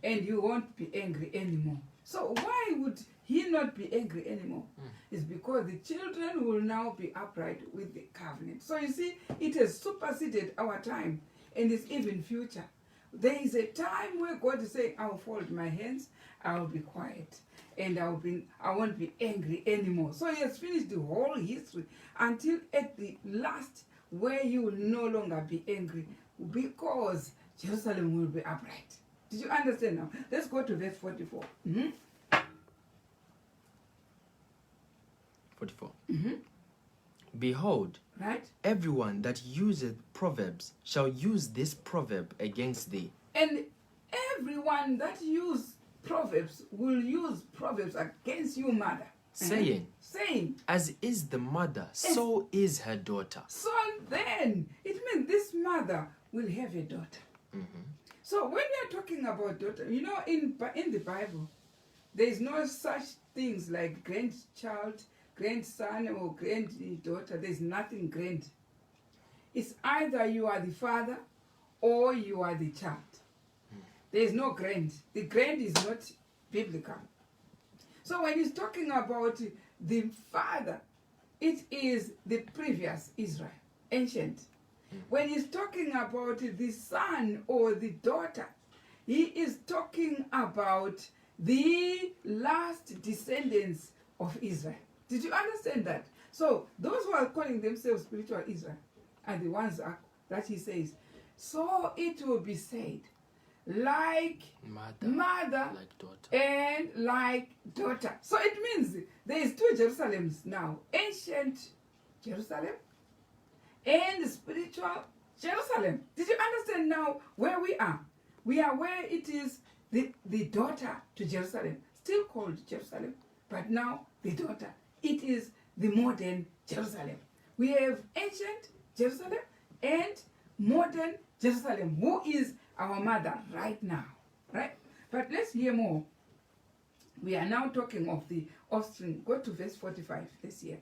and you won't be angry anymore. So why would he not be angry anymore? It's because the children will now be upright with the covenant. So you see, it has superseded our time and it's even future. There is a time where God is saying, I will fold my hands, I will be quiet, and I won't be angry anymore. So he has finished the whole history until at the last where you will no longer be angry because Jerusalem will be upright. Did you understand now? Let's go to verse 44. 44. Behold, Right? everyone that useth proverbs shall use this proverb against thee. And everyone that use Proverbs will use Proverbs against you, mother. Saying, Saying, as is the mother, so is her daughter. so then it means this mother will have a daughter. So when we are talking about daughter, you know, in the Bible, there is no such things like grandchild, grandson, or granddaughter. There's nothing grand. It's either you are the father or you are the child. There is no grand. The grand is not biblical. So when he's talking about the father, it is the previous Israel, ancient. When he's talking about the son or the daughter, he is talking about the last descendants of Israel. Did you understand that? So those who are calling themselves spiritual Israel are the ones that he says, so it will be said, like mother like daughter. and like daughter. So it means there is two Jerusalems now. Ancient Jerusalem and spiritual Jerusalem. Did you understand now where we are? We are where it is the daughter to Jerusalem, still called Jerusalem, but now the daughter. It is the modern Jerusalem. We have ancient Jerusalem and modern Jerusalem, who is our mother right now, right? But let's hear more. We are now talking of the offspring. Go to verse 45. Let's hear.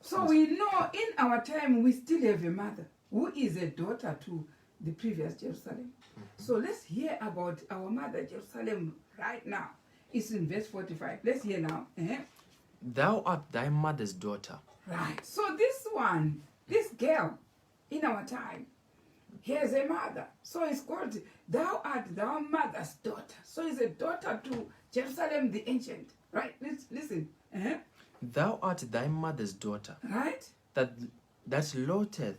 So we know in our time we still have a mother who is a daughter to the previous Jerusalem. So let's hear about our mother Jerusalem right now. It's in verse 45. Let's hear now. Thou art thy mother's daughter. Right. So this one, this girl in our time, has a mother. So it's called, thou art thy mother's daughter. So it's a daughter to Jerusalem the ancient. Right? Listen. Thou art thy mother's daughter. Right? That loatheth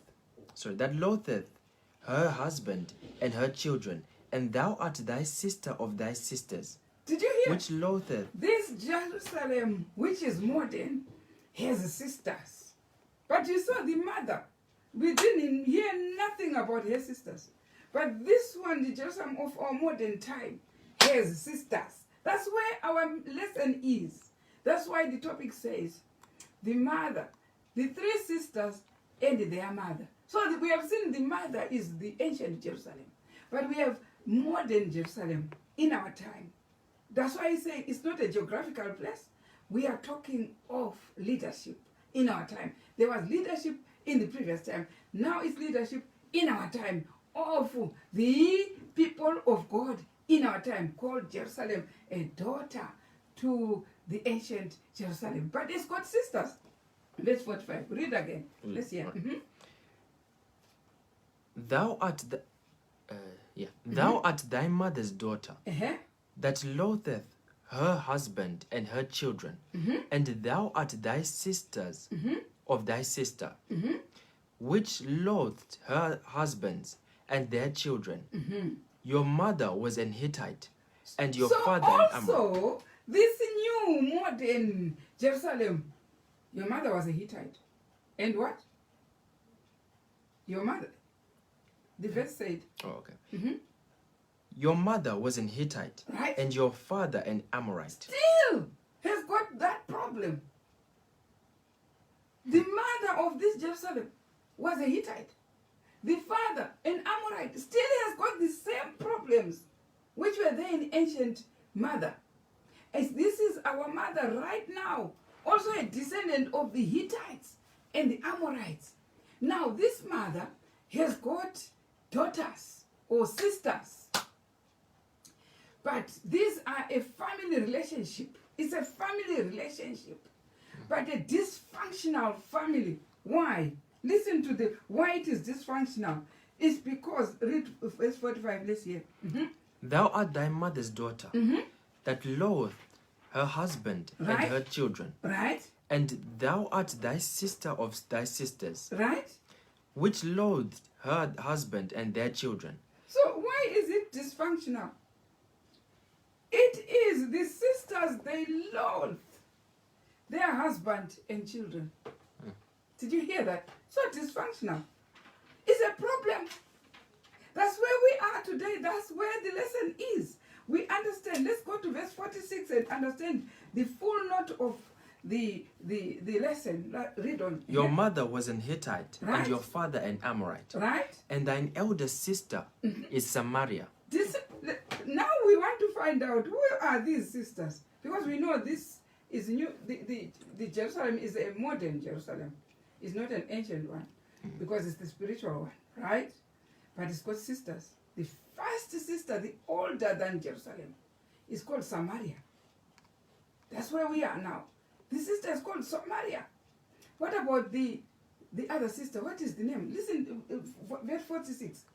her husband and her children, and thou art thy sister of thy sisters. Did you hear? Which loatheth. This Jerusalem, which is modern, has sisters. But you saw the mother. We didn't hear nothing about her sisters. But this one, the Jerusalem of our modern time, has sisters. That's where our lesson is. That's why the topic says, the mother, the three sisters, and their mother. So we have seen the mother is the ancient Jerusalem. But we have modern Jerusalem in our time. That's why he's saying it's not a geographical place. We are talking of leadership in our time. There was leadership in the previous time. Now it's leadership in our time of the people of God in our time, called Jerusalem, a daughter to the ancient Jerusalem. But it's got sisters. Verse 45. Read again. Let's hear. Thou art thou art thy mother's daughter, that loatheth her husband and her children, and thou art thy sisters of thy sister, which loathed her husbands and their children. Your mother was an Hittite, and your father an Amorite. So this new modern Jerusalem, your mother was a Hittite. And what? Your mother. The verse said. Oh, okay. Your mother was an Hittite, right? And your father an Amorite. Still has got that problem. The mother of this Jerusalem was a Hittite. The father, an Amorite, still has got the same problems which were there in ancient mother. As this is our mother right now, also a descendant of the Hittites and the Amorites. Now this mother has got daughters or sisters. But these are a family relationship. It's a family relationship. But a dysfunctional family. Why? Listen to why it is dysfunctional. It's because, read verse 45, let's hear. Thou art thy mother's daughter, that loathed her husband and her children. Right. And thou art thy sister of thy sisters. Right. Which loathed her husband and their children. So why is it dysfunctional? It is the sisters, they loathe their husband and children. Did you hear that? So dysfunctional. It's a problem. That's where we are today. That's where the lesson is. We understand. Let's go to verse 46 and understand the full note of the lesson. Read on. Your mother was an Hittite, Right. and your father an Amorite. Right? And thine elder sister is Samaria. Now we want to find out who are these sisters, because we know this is new. The Jerusalem is a modern Jerusalem. It's not an ancient one, because it's the spiritual one, right? But it's got sisters. The first sister, the older than Jerusalem, is called Samaria. That's where we are now. The sister is called Samaria. What about the other sister? What is the name? Listen, verse 46.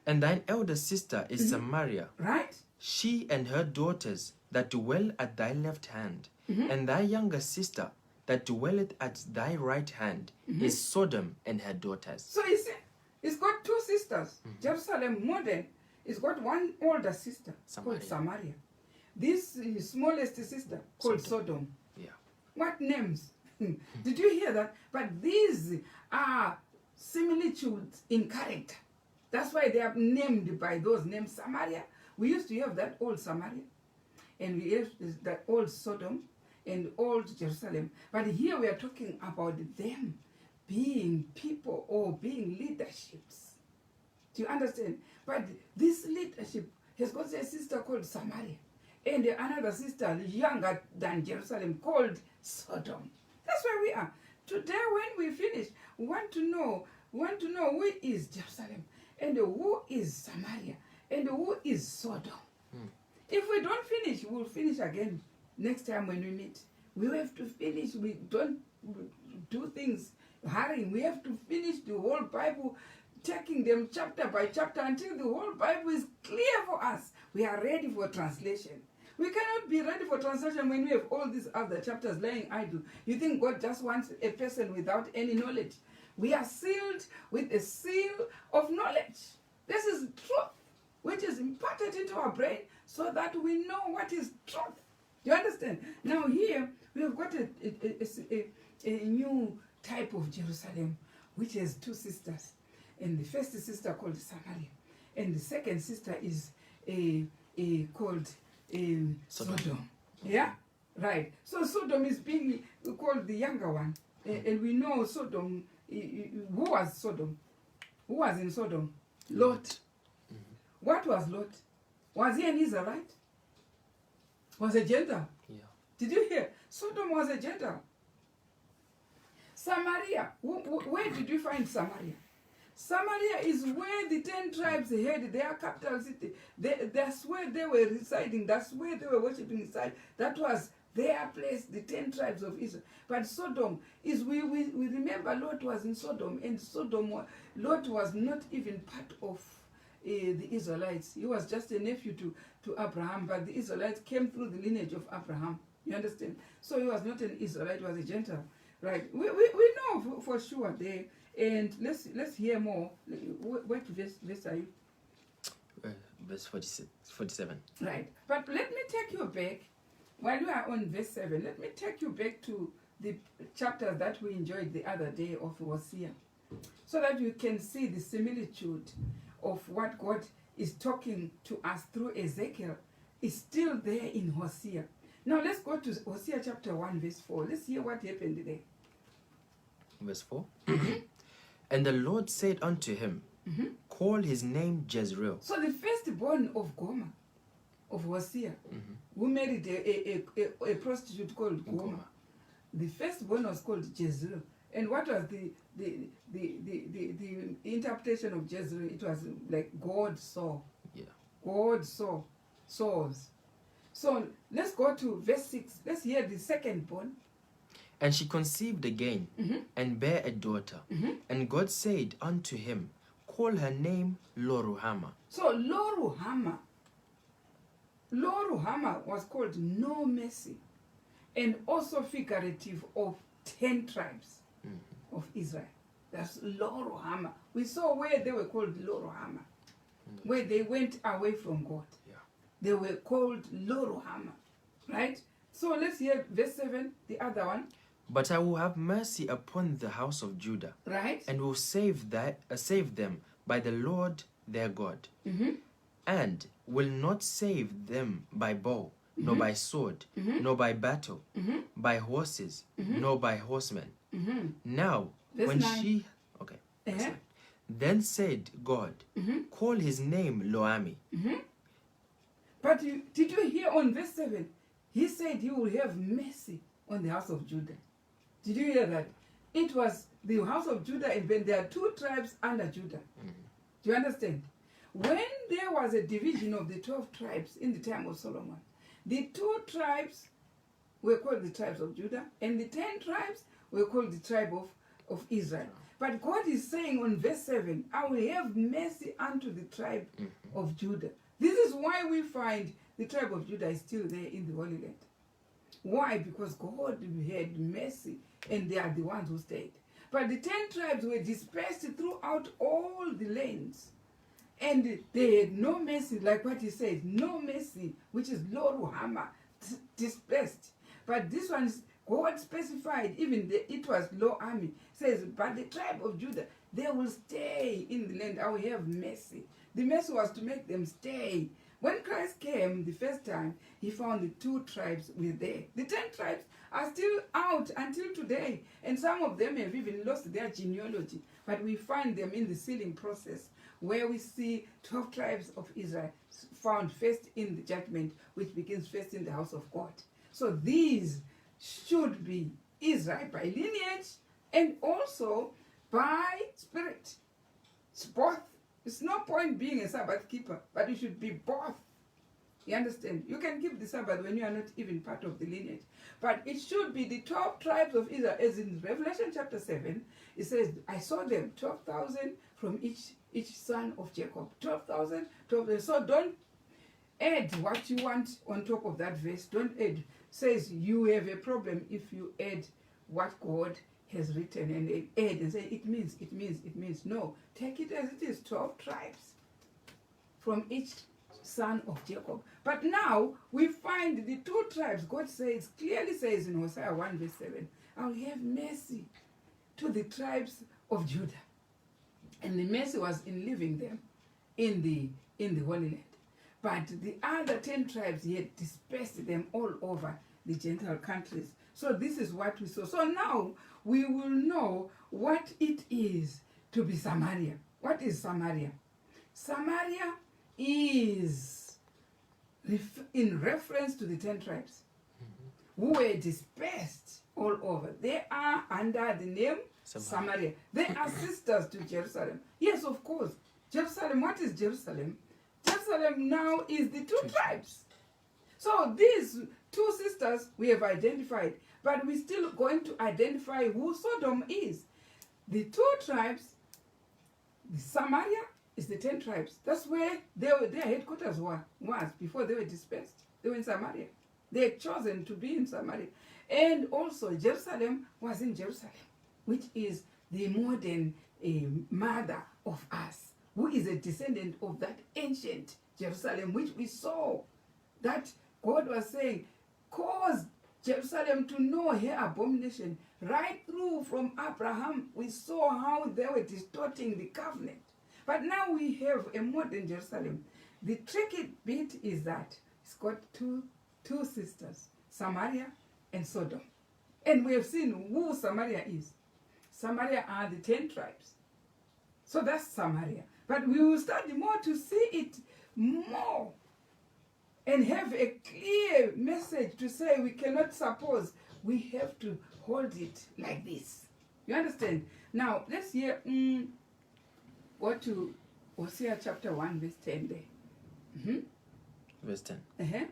And thine elder sister is Samaria. Right? She and her daughters that dwell at thy left hand, and thy younger sister that dwelleth at thy right hand is Sodom and her daughters. So you see, it's got two sisters. Jerusalem modern, it's got one older sister called Samaria. This smallest sister called Sodom. Yeah. What names? Did you hear that? But these are similitudes in character. That's why they are named by those names. Samaria. We used to have that old Samaria. And we have that old Sodom and old Jerusalem. But here we are talking about them being people or being leaderships. Do you understand? But this leadership has got a sister called Samaria. And another sister younger than Jerusalem called Sodom. That's where we are. Today when we finish, we want to know who is Jerusalem and who is Samaria and who is Sodom. If we don't finish, we'll finish again next time when we meet. We have to finish. We don't do things hurrying. We have to finish the whole Bible, taking them chapter by chapter until the whole Bible is clear for us. We are ready for translation. We cannot be ready for translation when we have all these other chapters lying idle. You think God just wants a person without any knowledge? We are sealed with a seal of knowledge. This is truth, which is imparted into our brain so that we know what is truth. Do you understand? Now here, we have got a new type of Jerusalem, which has two sisters. And the first sister called Samaria. And the second sister is called Sodom. Yeah? Right. So Sodom is being called the younger one. And we know Sodom, who was Sodom? Who was in Sodom? Lot. What was Lot? Was he an Israelite? Was a Gentile? Yeah. Did you hear? Sodom was a Gentile. Samaria. Where did you find Samaria? Samaria is where the 10 tribes had their capital city. That's where they were residing. That's where they were worshiping inside. That was their place, the 10 tribes of Israel. But Sodom is, we remember Lot was in Sodom, and Lot was not even part of the Israelites. He was just a nephew to Abraham, but the Israelites came through the lineage of Abraham. You understand? So he was not an Israelite, he was a Gentile. Right? We know for sure there. And let's hear more. What verse are you? Verse 47. Right. But let me take you back, while you are on verse 7, let me take you back to the chapter that we enjoyed the other day of Hosea, so that you can see the similitude of what God is talking to us through Ezekiel is still there in Hosea. Now let's go to Hosea chapter 1 verse 4. Let's hear what happened there. Verse 4. And the Lord said unto him, call his name Jezreel. So the firstborn of Gomer, of Hosea, who married a prostitute called Gomer, the firstborn was called Jezreel. And what was the interpretation of Jezreel? It was like God saw. Yeah. God saws. So let's go to verse 6. Let's hear the secondborn. And she conceived again, and bare a daughter. And God said unto him, call her name Loruhamah. So Loruhamah was called no mercy, and also figurative of 10 tribes of Israel. That's Loruhamah. We saw where they were called Loruhamah, where they went away from God. Yeah. They were called Loruhamah, right? So let's hear verse 7, the other one. But I will have mercy upon the house of Judah, Right? and will save them by the Lord their God, Mm-hmm. and will not save them by bow, nor by sword, nor by battle, by horses, nor by horsemen. Mm-hmm. Now, Verse when 9. she... Okay. verse Uh-huh. 9. Then said God, call his name Loami. But did you hear on verse 7? He said he will have mercy on the house of Judah. Did you hear that? It was the house of Judah, and when there are two tribes under Judah. Do you understand? When there was a division of the 12 tribes in the time of Solomon, the 2 tribes were called the tribes of Judah, and the 10 tribes were called the tribe of Israel. But God is saying on verse 7, I will have mercy unto the tribe of Judah. This is why we find the tribe of Judah is still there in the Holy Land. Why? Because God had mercy, and they are the ones who stayed. But the 10 tribes were dispersed throughout all the lands. And they had no mercy, like what he says, no mercy, which is Lord Ruhama, dispersed. But this one, God specified, even it was Lo Army, says, but the tribe of Judah, they will stay in the land. I will have mercy. The mercy was to make them stay. When Christ came the first time, he found the 2 tribes were there. The 10 tribes are still out until today. And some of them have even lost their genealogy. But we find them in the sealing process, where we see 12 tribes of Israel found first in the judgment, which begins first in the house of God. So these should be Israel by lineage and also by spirit. It's both. It's no point being a Sabbath keeper, but you should be both. You understand? You can keep the Sabbath when you are not even part of the lineage. But it should be the 12 tribes of Israel, as in Revelation chapter 7, it says, I saw them, 12,000 from each son of Jacob. 12,000, 12,000. So don't add what you want on top of that verse. Don't add. It says you have a problem if you add what God has written and add and say it means. No, take it as it is, 12 tribes from each son of Jacob. But now we find the 2 tribes. God says, clearly says in Hosea 1 verse 7, I will have mercy to the tribes of Judah. And the mercy was in leaving them in the Holy Land. But the other 10 tribes, he had dispersed them all over the Gentile countries. So this is what we saw. So now we will know what it is to be Samaria. What is Samaria? Samaria is in reference to the 10 tribes who were dispersed all over. They are under the name Samaria. They are sisters to Jerusalem. Yes, of course. Jerusalem, what is Jerusalem? Jerusalem now is the 2 tribes. So these 2 sisters we have identified, but we're still going to identify who Sodom is. The 2 tribes, the Samaria is the 10 tribes. That's where their headquarters was before they were dispersed. They were in Samaria. They had chosen to be in Samaria. And also Jerusalem was in Jerusalem, which is the modern mother of us, who is a descendant of that ancient Jerusalem, which we saw that God was saying, cause Jerusalem to know her abomination. Right through from Abraham, we saw how they were distorting the covenant. But now we have a modern Jerusalem. The tricky bit is that it's got two sisters, Samaria and Sodom. And we have seen who Samaria is. Samaria are the 10 tribes. So that's Samaria. But we will study more to see it more and have a clear message to say we cannot suppose. We have to hold it like this. You understand? Now, let's hear, go to Hosea chapter 1, verse 10 there. Verse 10. Uh-huh.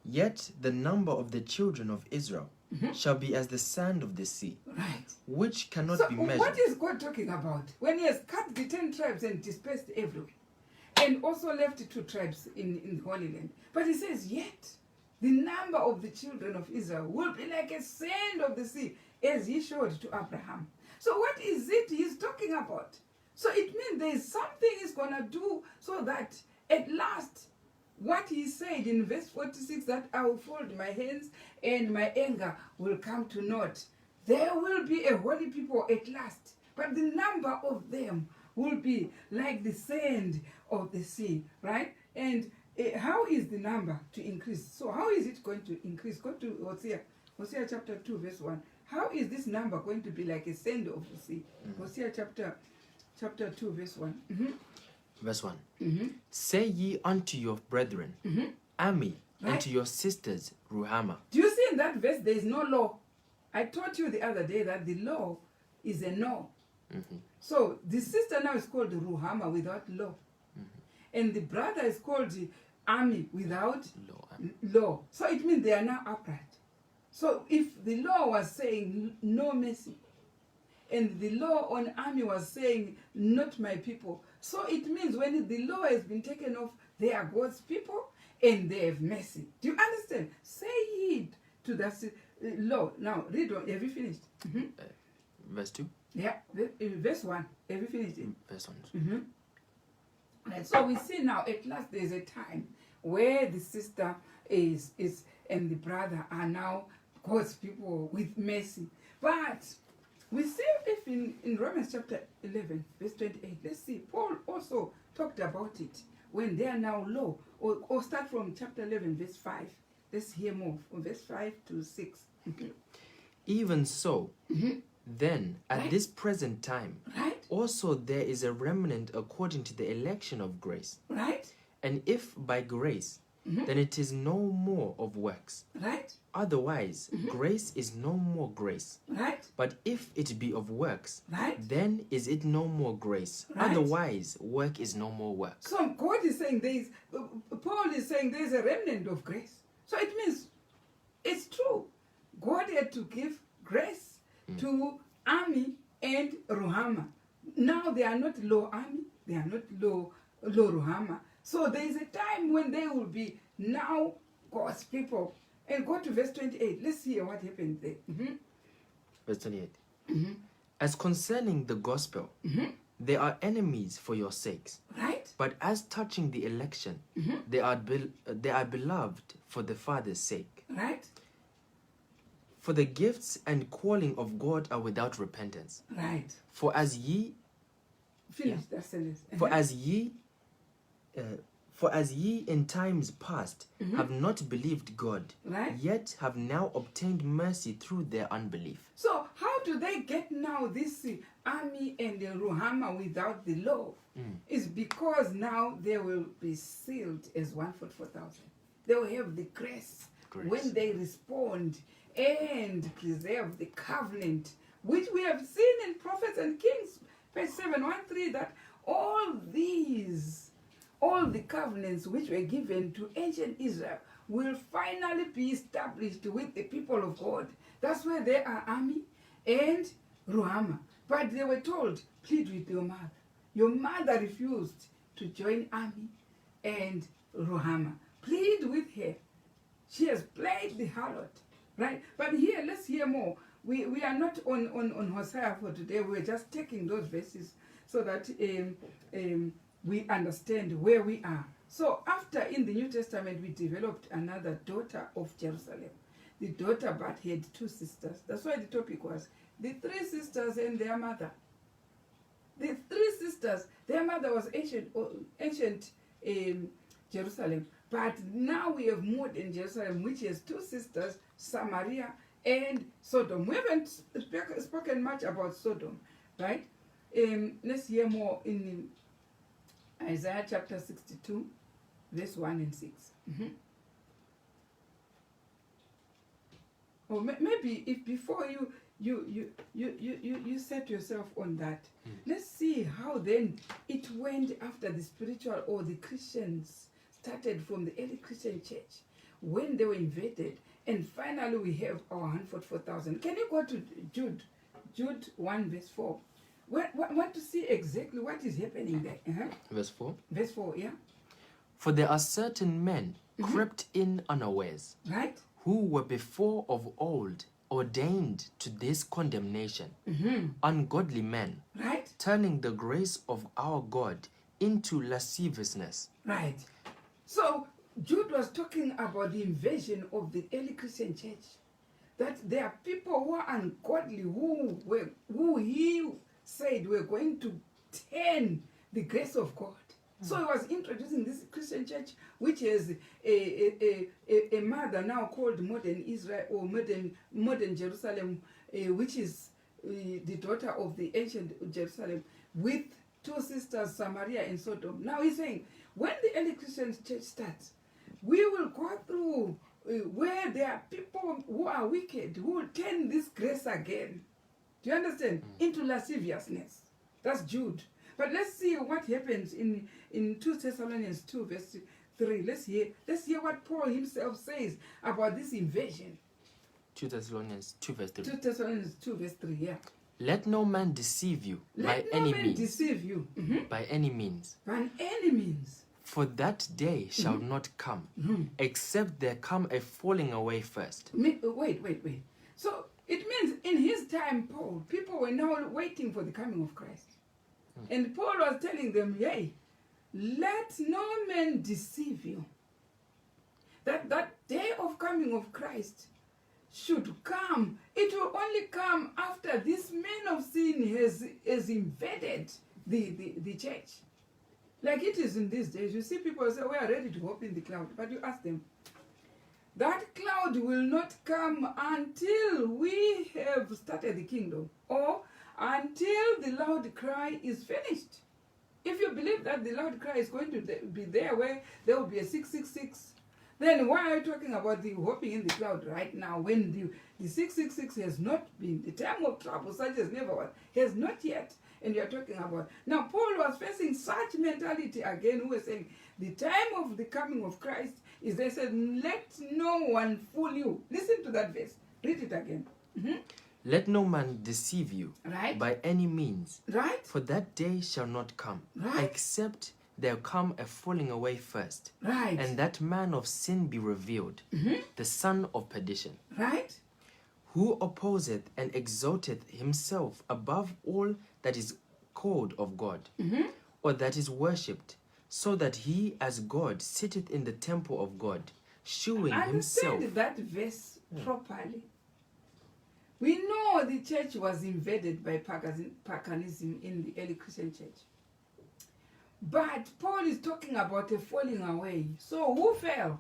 Yet the number of the children of Israel shall be as the sand of the sea, Right. which cannot So be measured. what is God talking about? When he has cut the 10 tribes and dispersed everywhere, and also left the 2 tribes in the Holy Land. But he says, yet the number of the children of Israel will be like a sand of the sea, as he showed to Abraham. So what is it he's talking about? So it means there is something he's going to do so that at last, what he said in verse 46, that I will fold my hands and my anger will come to naught. There will be a holy people at last, but the number of them will be like the sand of the sea, right? And how is the number to increase? So how is it going to increase? Go to Hosea chapter 2 verse 1. How is this number going to be like a sand of the sea? Hosea chapter 2 verse 1. Verse 1. Say ye unto your brethren, Ami, Right. and to your sisters, Ruhama. Do you see in that verse there is no law? I taught you the other day that the law is a no. So the sister now is called Ruhama without law. And the brother is called Ami without law. So it means they are now upright. So if the law was saying no mercy, and the law on Ami was saying not my people, so it means when the law has been taken off, they are God's people and they have mercy. Do you understand? Say heed to that law. Now read on. Have you finished? Verse 2. Yeah, verse 1. Have you finished it? Verse 1. Right, so we see now at last there's a time where the sister is and the brother are now God's people with mercy. But we see if in Romans chapter 11 verse 28, let's see, Paul also talked about it when they are now low. Or start from chapter 11 verse 5. Let's hear more from verse 5 to 6. Even so, then at this present time, Right? also there is a remnant according to the election of grace. Right? And if by grace, then it is no more of works. Right? Otherwise, grace is no more grace. Right? But if it be of works, Right? then is it no more grace. Right. Otherwise, work is no more work. So God is saying Paul is saying there is a remnant of grace. So it means it's true. God had to give grace to Ami and Ruhama. Now they are not low Ami, they are not low Ruhama. So there is a time when they will be now God's people. And go to verse 28. Let's hear what happened there. Verse 28. As concerning the gospel, they are enemies for your sakes. Right? But as touching the election, they are beloved for the Father's sake. Right? For the gifts and calling of God are without repentance. Right. For as ye Finish that sentence. For as ye in times past have not believed God, Right. yet have now obtained mercy through their unbelief. So how do they get now this Ami and the Ruhama without the law? It's because now they will be sealed as 144,000. They will have the grace when they respond and preserve the covenant, which we have seen in Prophets and Kings, page 713, that all the covenants which were given to ancient Israel will finally be established with the people of God. That's where they are Ami and Ruhama. But they were told, plead with your mother. Your mother refused to join Ami and Ruhama. Plead with her. She has played the harlot. Right? But here, let's hear more. We are not on Hosea for today. We're just taking those verses so that we understand where we are. So after in the New Testament, we developed another daughter of Jerusalem. The daughter but had two sisters. That's why the topic was the three sisters and their mother. The three sisters, their mother was ancient Jerusalem. But now we have modern Jerusalem, which has two sisters, Samaria and Sodom. We haven't spoken much about Sodom, right? Let's hear more in Isaiah chapter 62, verse 1 and 6. Or maybe if before you set yourself on that, let's see how then it went after the spiritual or the Christians started from the early Christian church when they were invaded, and finally we have our 144,000. Can you go to Jude 1 verse 4? Want to see exactly what is happening there. Verse 4. Verse 4, yeah. For there are certain men crept in unawares, Right? who were before of old ordained to this condemnation, ungodly men, Right? turning the grace of our God into lasciviousness. Right. So Jude was talking about the invasion of the early Christian church. That there are people who are ungodly, who he said were going to turn the grace of God. So he was introducing this Christian church, which is a mother now called modern Israel or modern Jerusalem, which is the daughter of the ancient Jerusalem, with two sisters, Samaria and Sodom. Now he's saying, when the early Christian church starts, we will go through where there are people who are wicked, who will turn this grace again. Do you understand? Into lasciviousness. That's Jude. But let's see what happens in 2 Thessalonians 2 verse 3. Let's hear what Paul himself says about this invasion. 2 Thessalonians 2 verse 3. 2 Thessalonians 2 verse 3, yeah. Let no man deceive you by any means. Deceive you. By any means. By any means. For that day shall not come, except there come a falling away first. Wait. So it means in his time, Paul, people were now waiting for the coming of Christ. And Paul was telling them, hey, let no man deceive you. That day of coming of Christ should come. It will only come after this man of sin has invaded the church. Like it is in these days. You see people say, we are ready to hop in the cloud. But you ask them, that cloud will not come until we have started the kingdom, or until the loud cry is finished. If you believe that the loud cry is going to be there where there will be a 666, then why are you talking about the hopping in the cloud right now when the 666 has not been, the time of trouble such as never was, has not yet, and you are talking about. Now Paul was facing such mentality again, who was saying the time of the coming of Christ is, they said, let no one fool you. Listen to that verse. Read it again. Let no man deceive you by any means. Right. For that day shall not come, except there come a falling away first. Right. And that man of sin be revealed, the son of perdition. Right. Who opposeth and exalteth himself above all that is called of God, or that is worshipped, so that he as God sitteth in the temple of God, shewing himself. Understand that verse properly. We know the church was invaded by paganism in the early Christian church. But Paul is talking about a falling away. So who fell?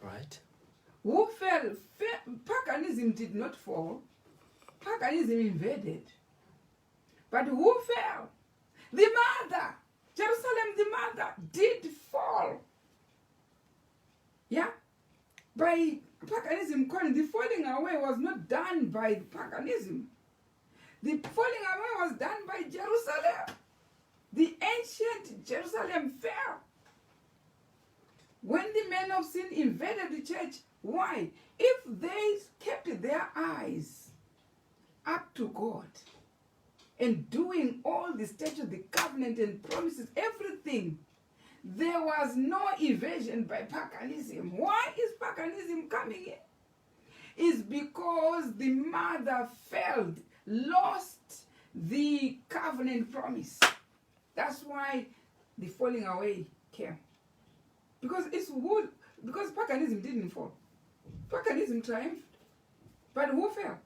Right. Who fell? Paganism did not fall. Paganism invaded. But who fell? The mother. Jerusalem, the mother, did fall. Yeah? By paganism, the falling away was not done by paganism. The falling away was done by Jerusalem. The ancient Jerusalem fell. When the men of sin invaded the church, why? If they kept their eyes up to God and doing all the statutes, the covenant and promises, everything, there was no evasion by paganism. Why is paganism coming in? It's because the mother failed, lost the covenant promise. That's why the falling away came. Because because paganism didn't fall. Paganism triumphed. But who fell?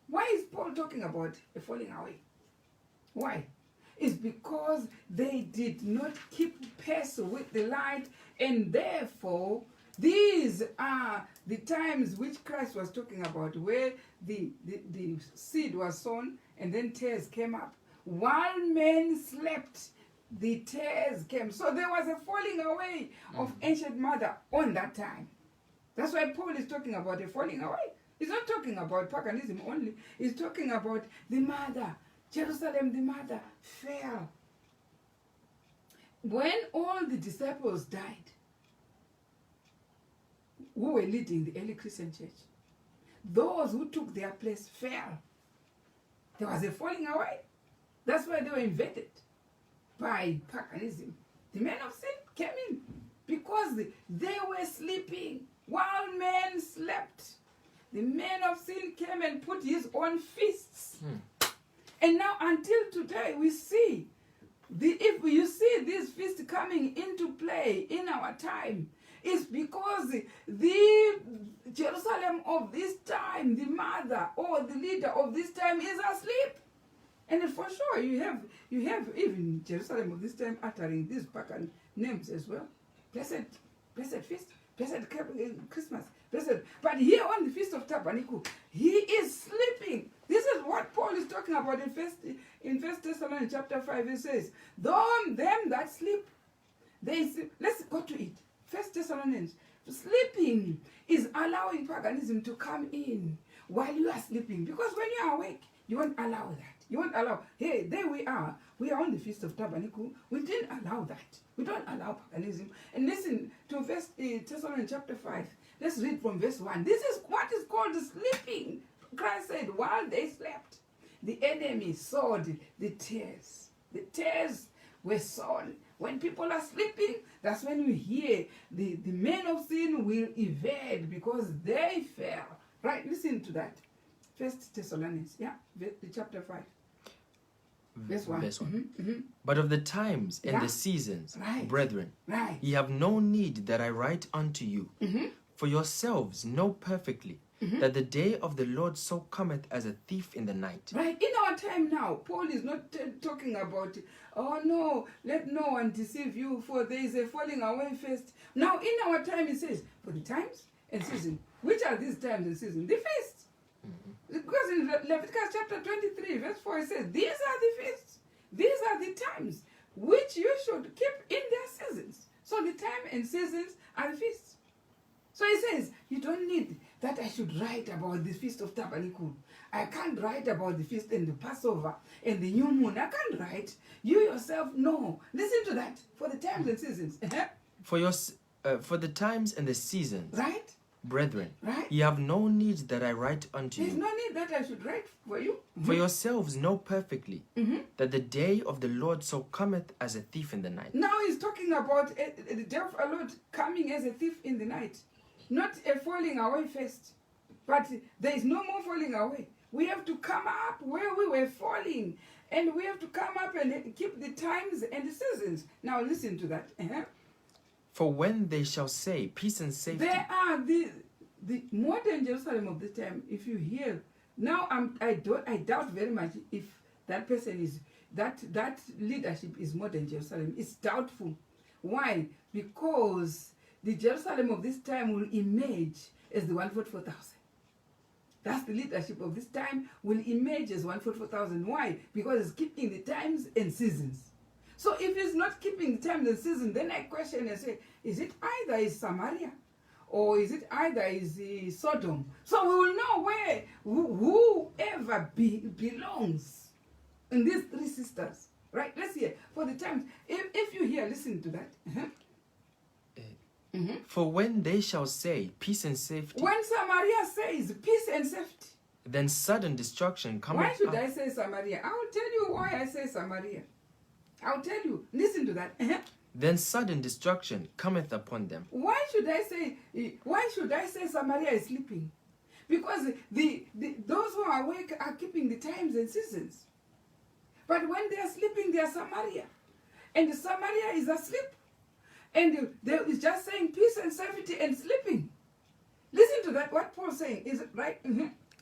Why is Paul talking about a falling away? Why? It's because they did not keep pace with the light, and therefore these are the times which Christ was talking about, where the seed was sown and then tares came up. While men slept, the tares came. So there was a falling away of ancient mother on that time. That's why Paul is talking about a falling away. He's not talking about paganism only. He's talking about the mother. Jerusalem, the mother, fell. When all the disciples died, who were leading the early Christian church, those who took their place fell. There was a falling away. That's why they were invaded by paganism. The men of sin came in because they were sleeping while men slept. The man of sin came and put his own fists. And now until today we see, if you see this feast coming into play in our time, it's because the Jerusalem of this time, the mother or the leader of this time is asleep. And for sure you have You have even Jerusalem of this time uttering these pagan names as well. Blessed Feast, Blessed Christmas, Blessed. But here on the Feast of Tabernacle, he is sleeping. This is what Paul is talking about in First Thessalonians chapter 5. He says, them that sleep, they sleep. Let's go to it. First Thessalonians. Sleeping is allowing paganism to come in while you are sleeping. Because when you are awake, you won't allow that. You won't allow, hey, there we are. We are on the Feast of Tabernacle. We didn't allow that. We don't allow paganism. And listen to First Thessalonians chapter 5. Let's read from verse 1. This is what is called sleeping. Christ said, while they slept, the enemy sowed the tares. The tares were sown. When people are sleeping, that's when you hear the men of sin will evade because they fell. Right, listen to that. First Thessalonians, chapter 5. Verse 1. Verse 1. Mm-hmm, mm-hmm. But of the times and the seasons, brethren, ye have no need that I write unto you. For yourselves know perfectly that the day of the Lord so cometh as a thief in the night. Right, in our time now, Paul is not talking about, oh no, let no one deceive you, for there is a falling away first. Now, in our time, it says, for the times and seasons. Which are these times and seasons? The feasts. Because in Leviticus chapter 23, verse 4, it says, these are the feasts. These are the times which you should keep in their seasons. So the time and seasons are the feasts. So he says, you don't need that I should write about the Feast of Tabernacle. I can't write about the feast and the Passover and the new moon. I can't write. You yourself know. Listen to that. For the times and seasons. For the times and the seasons. Right? Brethren, right? Ye have no need that I write unto There's you. no need that I should write for you. For yourselves know perfectly that the day of the Lord so cometh as a thief in the night. Now he's talking about the day of our Lord coming as a thief in the night. Not a falling away first. But there is no more falling away. We have to come up where we were falling. And we have to come up and keep the times and the seasons. Now listen to that. For when they shall say peace and safety. There are the modern Jerusalem of the time. If you hear now, I doubt very much if that person is that leadership is modern Jerusalem. It's doubtful. Why? Because the Jerusalem of this time will emerge as the 144,000. That's the leadership of this time will emerge as 144,000. Why? Because it's keeping the times and seasons. So if it's not keeping the times and seasons, then I question and say, is it either is Samaria or is it either is Sodom? So we will know where whoever belongs in these three sisters. Right? Let's hear. For the times, if you hear, listen to that. For when they shall say peace and safety. When Samaria says peace and safety. Then sudden destruction cometh. Why should I say Samaria? I will tell you why I say Samaria. I'll tell you. Listen to that. Then sudden destruction cometh upon them. Why should I say Samaria is sleeping? Because those who are awake are keeping the times and seasons. But when they are sleeping, they are Samaria. And Samaria is asleep. And they is just saying peace and safety and sleeping. Listen to that. What Paul's saying. Is it right?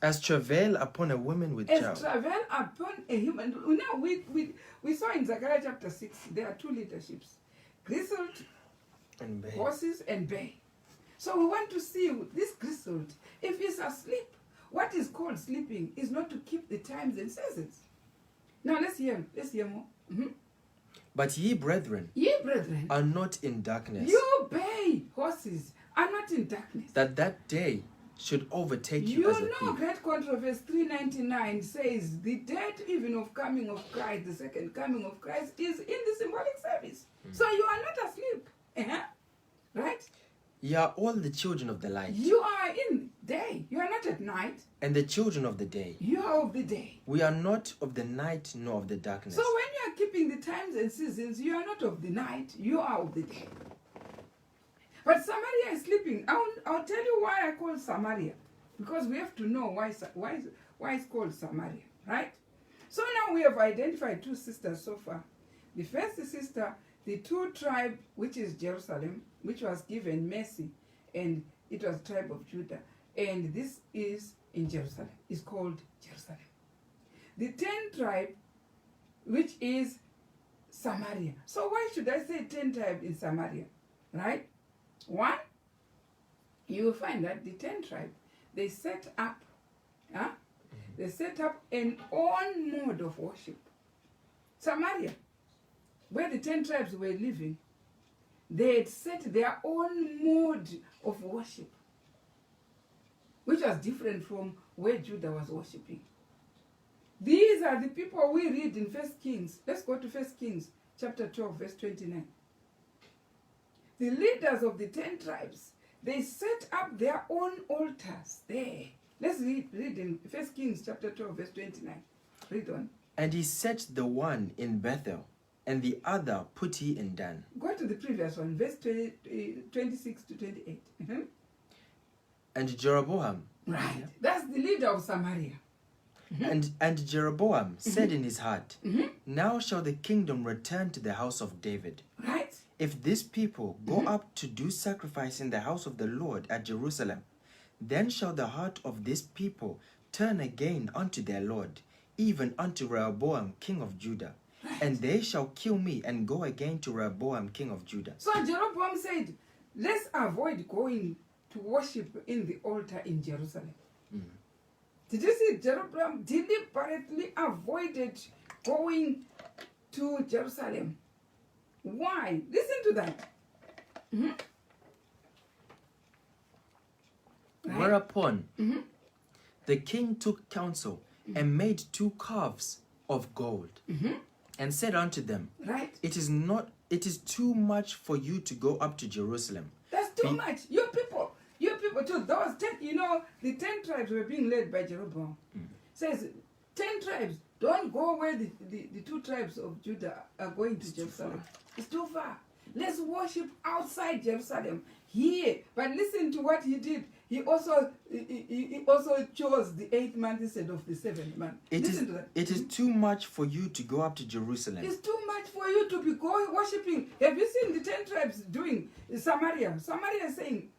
As travail upon a woman with child. As travail upon a human. Now, we saw in Zechariah chapter 6, there are two leaderships. Grizzled, and bay. Horses, and bay. So we want to see this grizzled. If he's asleep, what is called sleeping is not to keep the times and seasons. Now, let's hear more. But ye brethren, are not in darkness. You bay horses are not in darkness. That day should overtake you as a thief. You know, Great Controversy 399 says the date even of coming of Christ, the second coming of Christ, is in the symbolic service. So you are not asleep. Right? Ye are all the children of the light. You are in day. You are not at night. And the children of the day. You are of the day. We are not of the night nor of the darkness. So when you are keeping the times and seasons, you are not of the night. You are of the day. But Samaria is sleeping. I'll tell you why I call Samaria. Because we have to know why it's called Samaria. Right? So now we have identified two sisters so far. The first sister, the two tribe, which is Jerusalem, which was given mercy, and it was tribe of Judah. And this is in Jerusalem. It's called Jerusalem. The 10 tribe which is Samaria. So why should I say 10 tribes in Samaria? Right? One, you will find that the 10 tribes, they set up an own mode of worship. Samaria, where the 10 tribes were living, they had set their own mode of worship, which was different from where Judah was worshiping. These are the people we read in 1 Kings. Let's go to 1 Kings chapter 12, verse 29. The leaders of the 10 tribes, they set up their own altars there. Let's read in 1 Kings chapter 12, verse 29. Read on. And he set the one in Bethel, and the other put he in Dan. Go to the previous one, verse 26 to 28. And Jeroboam. Right. That's the leader of Samaria. And Jeroboam said in his heart, now shall the kingdom return to the house of David. Right. If this people go up to do sacrifice in the house of the Lord at Jerusalem, then shall the heart of this people turn again unto their Lord, even unto Rehoboam king of Judah. Right. And they shall kill me and go again to Rehoboam king of Judah. So Jeroboam said, let's avoid going to worship in the altar in Jerusalem. Did you see Jeroboam deliberately avoided going to Jerusalem? Why? Listen to that. Right? Whereupon the king took counsel and made 2 calves of gold and said unto them, right. It is too much for you to go up to Jerusalem. That's too much. Your people too. Those 10, the 10 tribes were being led by Jeroboam. Says 10 tribes, don't go where the 2 tribes of Judah are going to Jerusalem. It's too far. Let's worship outside Jerusalem here. But listen to what he did. He also chose the 8th month instead of the 7th month. Listen to that. It is too much for you to go up to Jerusalem. It's too much for you to be going worshiping. Have you seen the 10 tribes doing Samaria? Samaria is saying,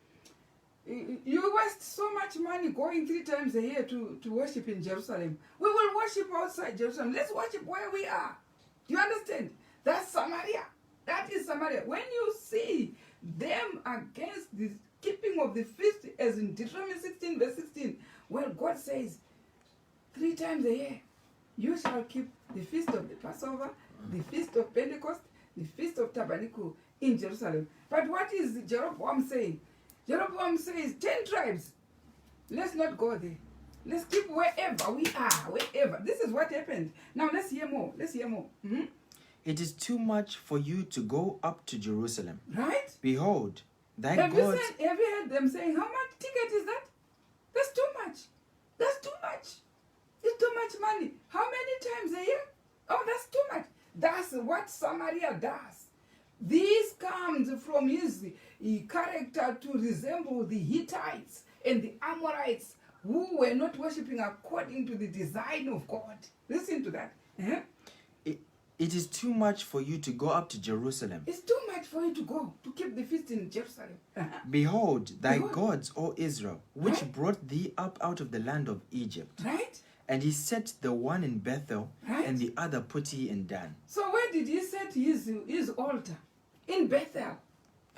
you waste so much money going 3 times a year to worship in Jerusalem. We will worship outside Jerusalem. Let's worship where we are. Do you understand? That's Samaria. That is Samaria. When you see them against the keeping of the feast, as in Deuteronomy 16, verse 16, well, God says, 3 times a year, you shall keep the feast of the Passover, the feast of Pentecost, the feast of Tabernacle in Jerusalem. But what is Jeroboam saying? Jeroboam says, 10 tribes, let's not go there. Let's keep wherever we are, wherever. This is what happened. Now let's hear more. It is too much for you to go up to Jerusalem. Right? Behold, thy have God... Have you heard them saying, how much ticket is that? That's too much. That's too much. It's too much money. How many times a year? Oh, that's too much. That's what Samaria does. This comes from his character to resemble the Hittites and the Amorites, who were not worshipping according to the design of God. Listen to that. It is too much for you to go up to Jerusalem. It's too much for you to go to keep the feast in Jerusalem. Behold, thy gods, O Israel, which brought thee up out of the land of Egypt. Right? And he set the one in Bethel, and the other put he in Dan. So where did he set his altar? In Bethel.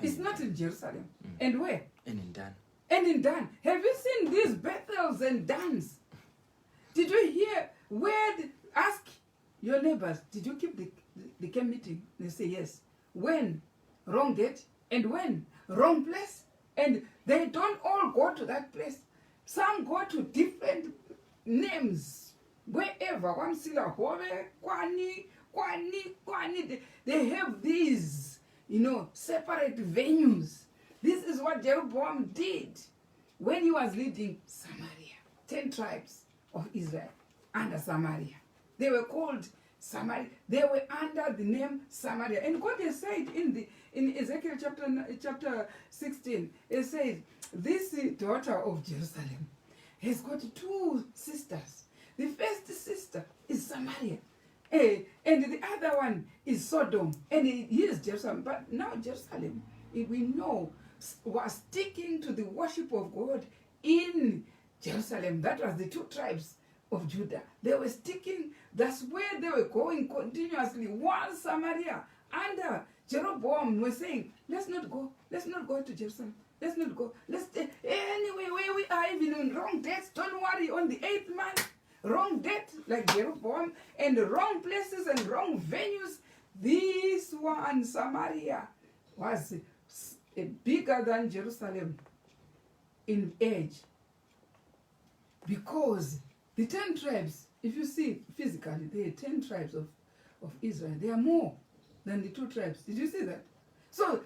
It's not in Jerusalem. And where? And in Dan. And in Dan. Have you seen these Bethels and Dans? Did you hear ask your neighbors, did you keep the camp meeting? They say yes. When? Wrong date. And when? Wrong place. And they don't all go to that place. Some go to different names. Wherever. Wamsila, Hove, Kwani. They have these, separate venues. This is what Jeroboam did when he was leading Samaria. 10 tribes of Israel under Samaria. They were called Samaria. They were under the name Samaria. And God has said in Ezekiel chapter 16, it says, this daughter of Jerusalem has got 2 sisters. The first sister is Samaria. And the other one is Sodom. And here's Jerusalem. But now Jerusalem, we know, was sticking to the worship of God in Jerusalem. That was the 2 tribes of Judah. They were sticking, that's where they were going continuously, while Samaria under Jeroboam was saying, let's not go to Jerusalem. Let's not go. Let's stay. Anyway, where we are even on wrong dates. Don't worry, on the 8th month, wrong date, like Jeroboam, and the wrong places and wrong venues. This one, Samaria, was bigger than Jerusalem in age. Because the 10 tribes, if you see physically, there are 10 tribes of Israel. They are more than the 2 tribes. Did you see that? So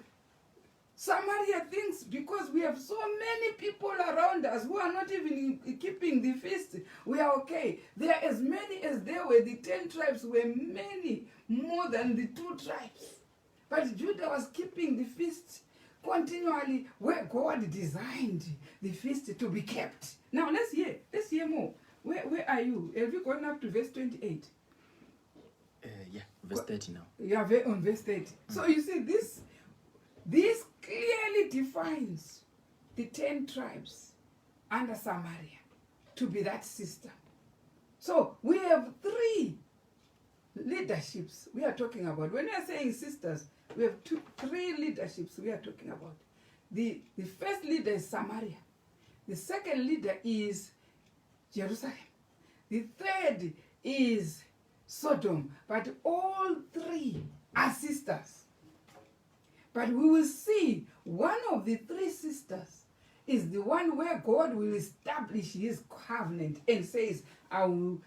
Samaria thinks because we have so many people around us who are not even keeping the feast, we are okay. There are as many as there were. The 10 tribes were many more than the 2 tribes. But Judah was keeping the feast continually where God designed the feast to be kept. Now let's hear more. Where are you? Have you gone up to verse 28? Yeah, verse 30 now. You are on verse 30. So you see, this clearly defines the 10 tribes under Samaria to be that system. So we have 3 leaderships we are talking about. When we are saying sisters, we have 3 leaderships we are talking about. The first leader is Samaria. The second leader is Jerusalem. The third is Sodom. But all 3 are sisters. But we will see one of the 3 sisters is the one where God will establish his covenant and says, I will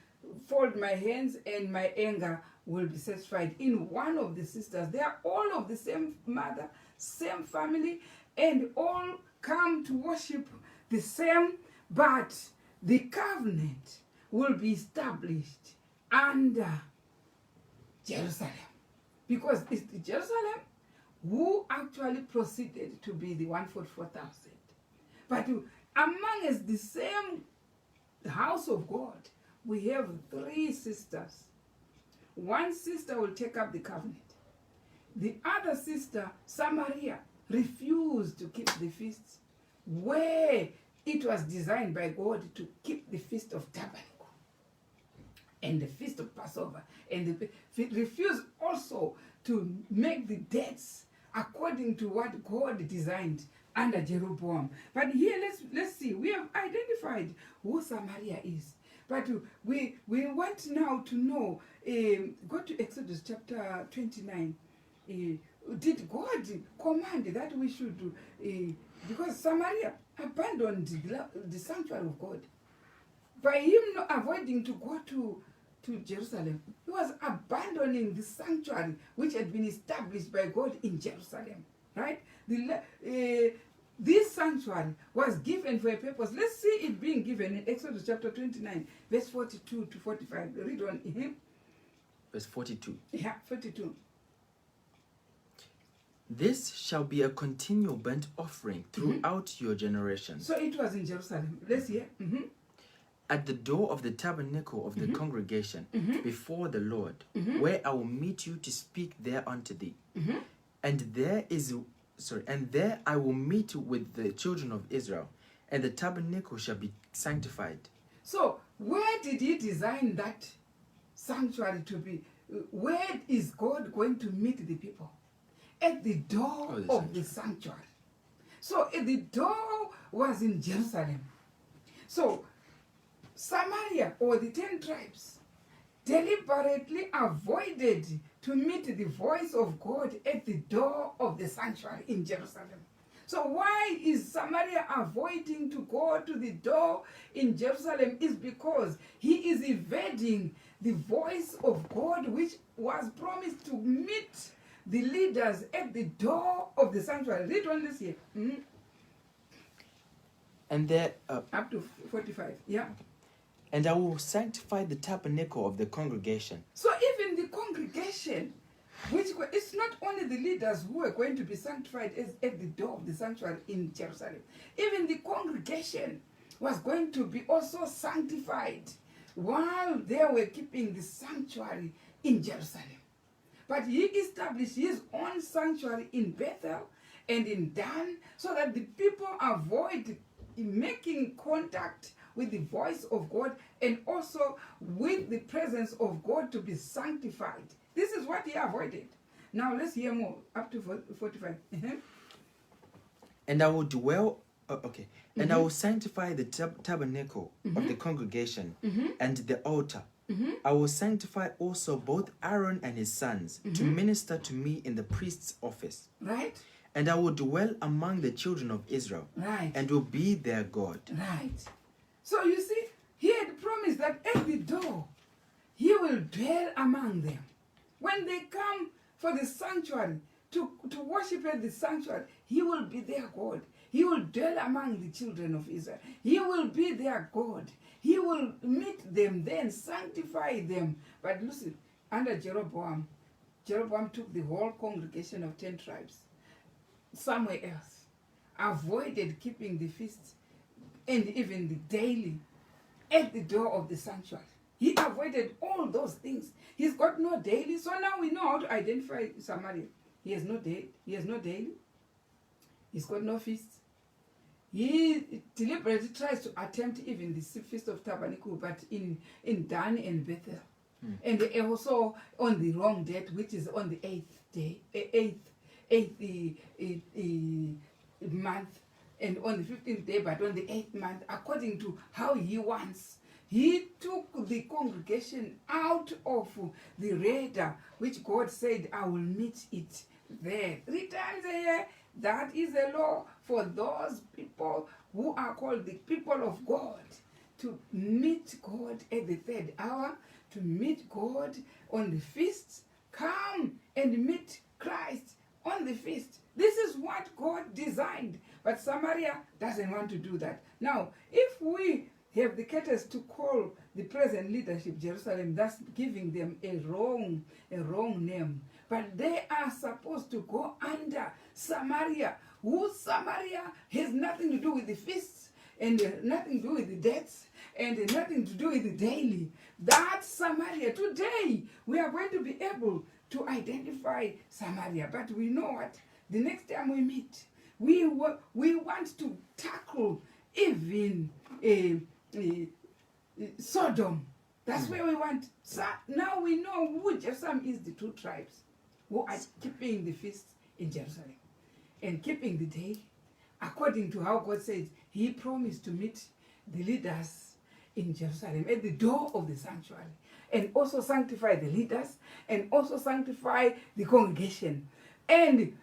fold my hands and my anger will be satisfied. In one of the sisters, they are all of the same mother, same family, and all come to worship the same, but the covenant will be established under Jerusalem. Because it's Jerusalem who actually proceeded to be the 144,000. But among us, the same house of God, we have 3 sisters. One sister will take up the covenant. The other sister, Samaria, refused to keep the feasts where it was designed by God to keep the Feast of Tabernacle and the Feast of Passover. And refused also to make the dates according to what God designed under Jeroboam. But here, let's see. We have identified who Samaria is. But we want now to know, go to Exodus chapter 29. Did God command that we should do? Because Samaria abandoned the sanctuary of God. By him not avoiding to go to Jerusalem, he was abandoning the sanctuary which had been established by God in Jerusalem. Right? This sanctuary was given for a purpose. Let's see it being given in Exodus chapter 29, verse 42 to 45. Read on. Verse 42. Yeah, 42. This shall be a continual burnt offering throughout your generations. So it was in Jerusalem. Let's hear. At the door of the tabernacle of the congregation, before the Lord, where I will meet you to speak there unto thee. And there I will meet with the children of Israel, and the tabernacle shall be sanctified. So, where did he design that sanctuary to be? Where is God going to meet the people? At the door of the sanctuary. So, the door was in Jerusalem. So, Samaria, or the 10 tribes, deliberately avoided to meet the voice of God at the door of the sanctuary in Jerusalem. So why is Samaria avoiding to go to the door in Jerusalem? Is because he is evading the voice of God, which was promised to meet the leaders at the door of the sanctuary. Read on this here. And there... up to 45, yeah. And I will sanctify the tabernacle of the congregation. So even the congregation, it's not only the leaders who are going to be sanctified at the door of the sanctuary in Jerusalem. Even the congregation was going to be also sanctified while they were keeping the sanctuary in Jerusalem. But he established his own sanctuary in Bethel and in Dan so that the people avoid making contact with the voice of God, and also with the presence of God to be sanctified. This is what he avoided. Now let's hear more, up to 45. And I will dwell, and I will sanctify the tabernacle of the congregation and the altar. I will sanctify also both Aaron and his sons to minister to me in the priest's office. Right? And I will dwell among the children of Israel. Right. And will be their God. Right. So you see, he had promised that at the door, he will dwell among them. When they come for the sanctuary, to worship at the sanctuary, he will be their God. He will dwell among the children of Israel. He will be their God. He will meet them then, sanctify them. But listen, under Jeroboam took the whole congregation of 10 tribes somewhere else, avoided keeping the feasts and even the daily at the door of the sanctuary. He avoided all those things. He's got no daily, so now we know how to identify Samaria. He has no day. He has no daily. He's got no feasts. He deliberately tries to attempt even the Feast of Tabernacle, but in Dan and Bethel. And also on the wrong date, which is on the 8th day, 8th month, and on the 15th day, but on the 8th month, according to how he wants. He took the congregation out of the radar, which God said, I will meet it there. 3 times a year. That is a law for those people who are called the people of God, to meet God at the 3rd hour, to meet God on the feasts. Come and meet Christ on the feast. This is what God designed. But Samaria doesn't want to do that. Now, if we have the courtesy to call the present leadership Jerusalem, that's giving them a wrong name. But they are supposed to go under Samaria, whose Samaria has nothing to do with the feasts, and nothing to do with the dates, and nothing to do with the daily. That Samaria, today, we are going to be able to identify Samaria. But we know what? The next time we meet, we want to tackle even Sodom. That's where we want. So now we know who Jerusalem is, the 2 tribes who are keeping the feast in Jerusalem and keeping the day according to how God said he promised to meet the leaders in Jerusalem at the door of the sanctuary, and also sanctify the leaders and also sanctify the congregation. And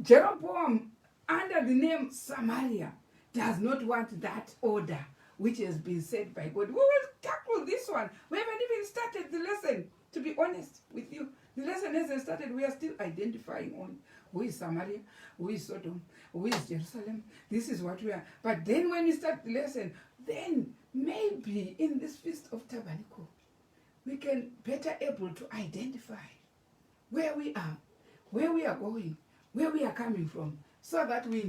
Jeroboam, under the name Samaria, does not want that order which has been said by God. We will tackle this one. We haven't even started the lesson, to be honest with you. The lesson hasn't started. We are still identifying on who is Samaria, who is Sodom, who is Jerusalem. This is what we are. But then when we start the lesson, then maybe in this Feast of Tabernacle, we can better able to identify where we are going, where we are coming from, so that we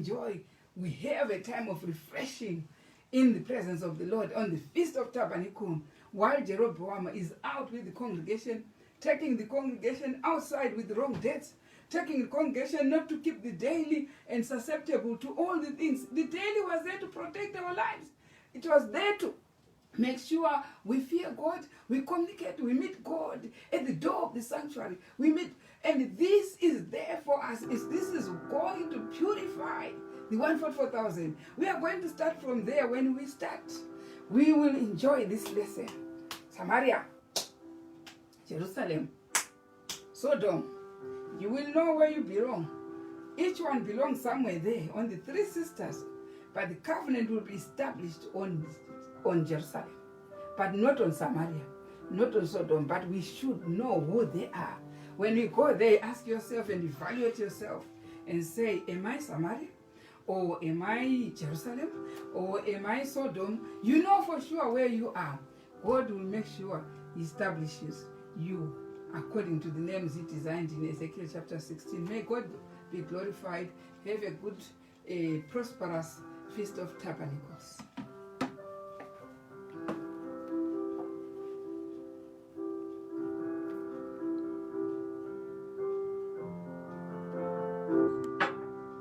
have a time of refreshing in the presence of the Lord on the Feast of Tabernacle, while Jeroboam is out with the congregation, taking the congregation outside with the wrong dates, taking the congregation not to keep the daily and susceptible to all the things. The daily was there to protect our lives. It was there to make sure we fear God, we communicate, we meet God at the door of the sanctuary. We meet, and this is there for us. This is going to purify the 144,000. We are going to start from there. When we start, we will enjoy this lesson. Samaria, Jerusalem, Sodom, you will know where you belong. Each one belongs somewhere there on the 3 sisters, but the covenant will be established on Jerusalem, but not on Samaria, not on Sodom. But we should know who they are. When we go there, ask yourself and evaluate yourself and say, am I Samaria? Or am I Jerusalem? Or am I Sodom? You know for sure where you are. God will make sure he establishes you according to the names he designed in Ezekiel Chapter 16. May God be glorified. Have a good, prosperous Feast of Tabernacles.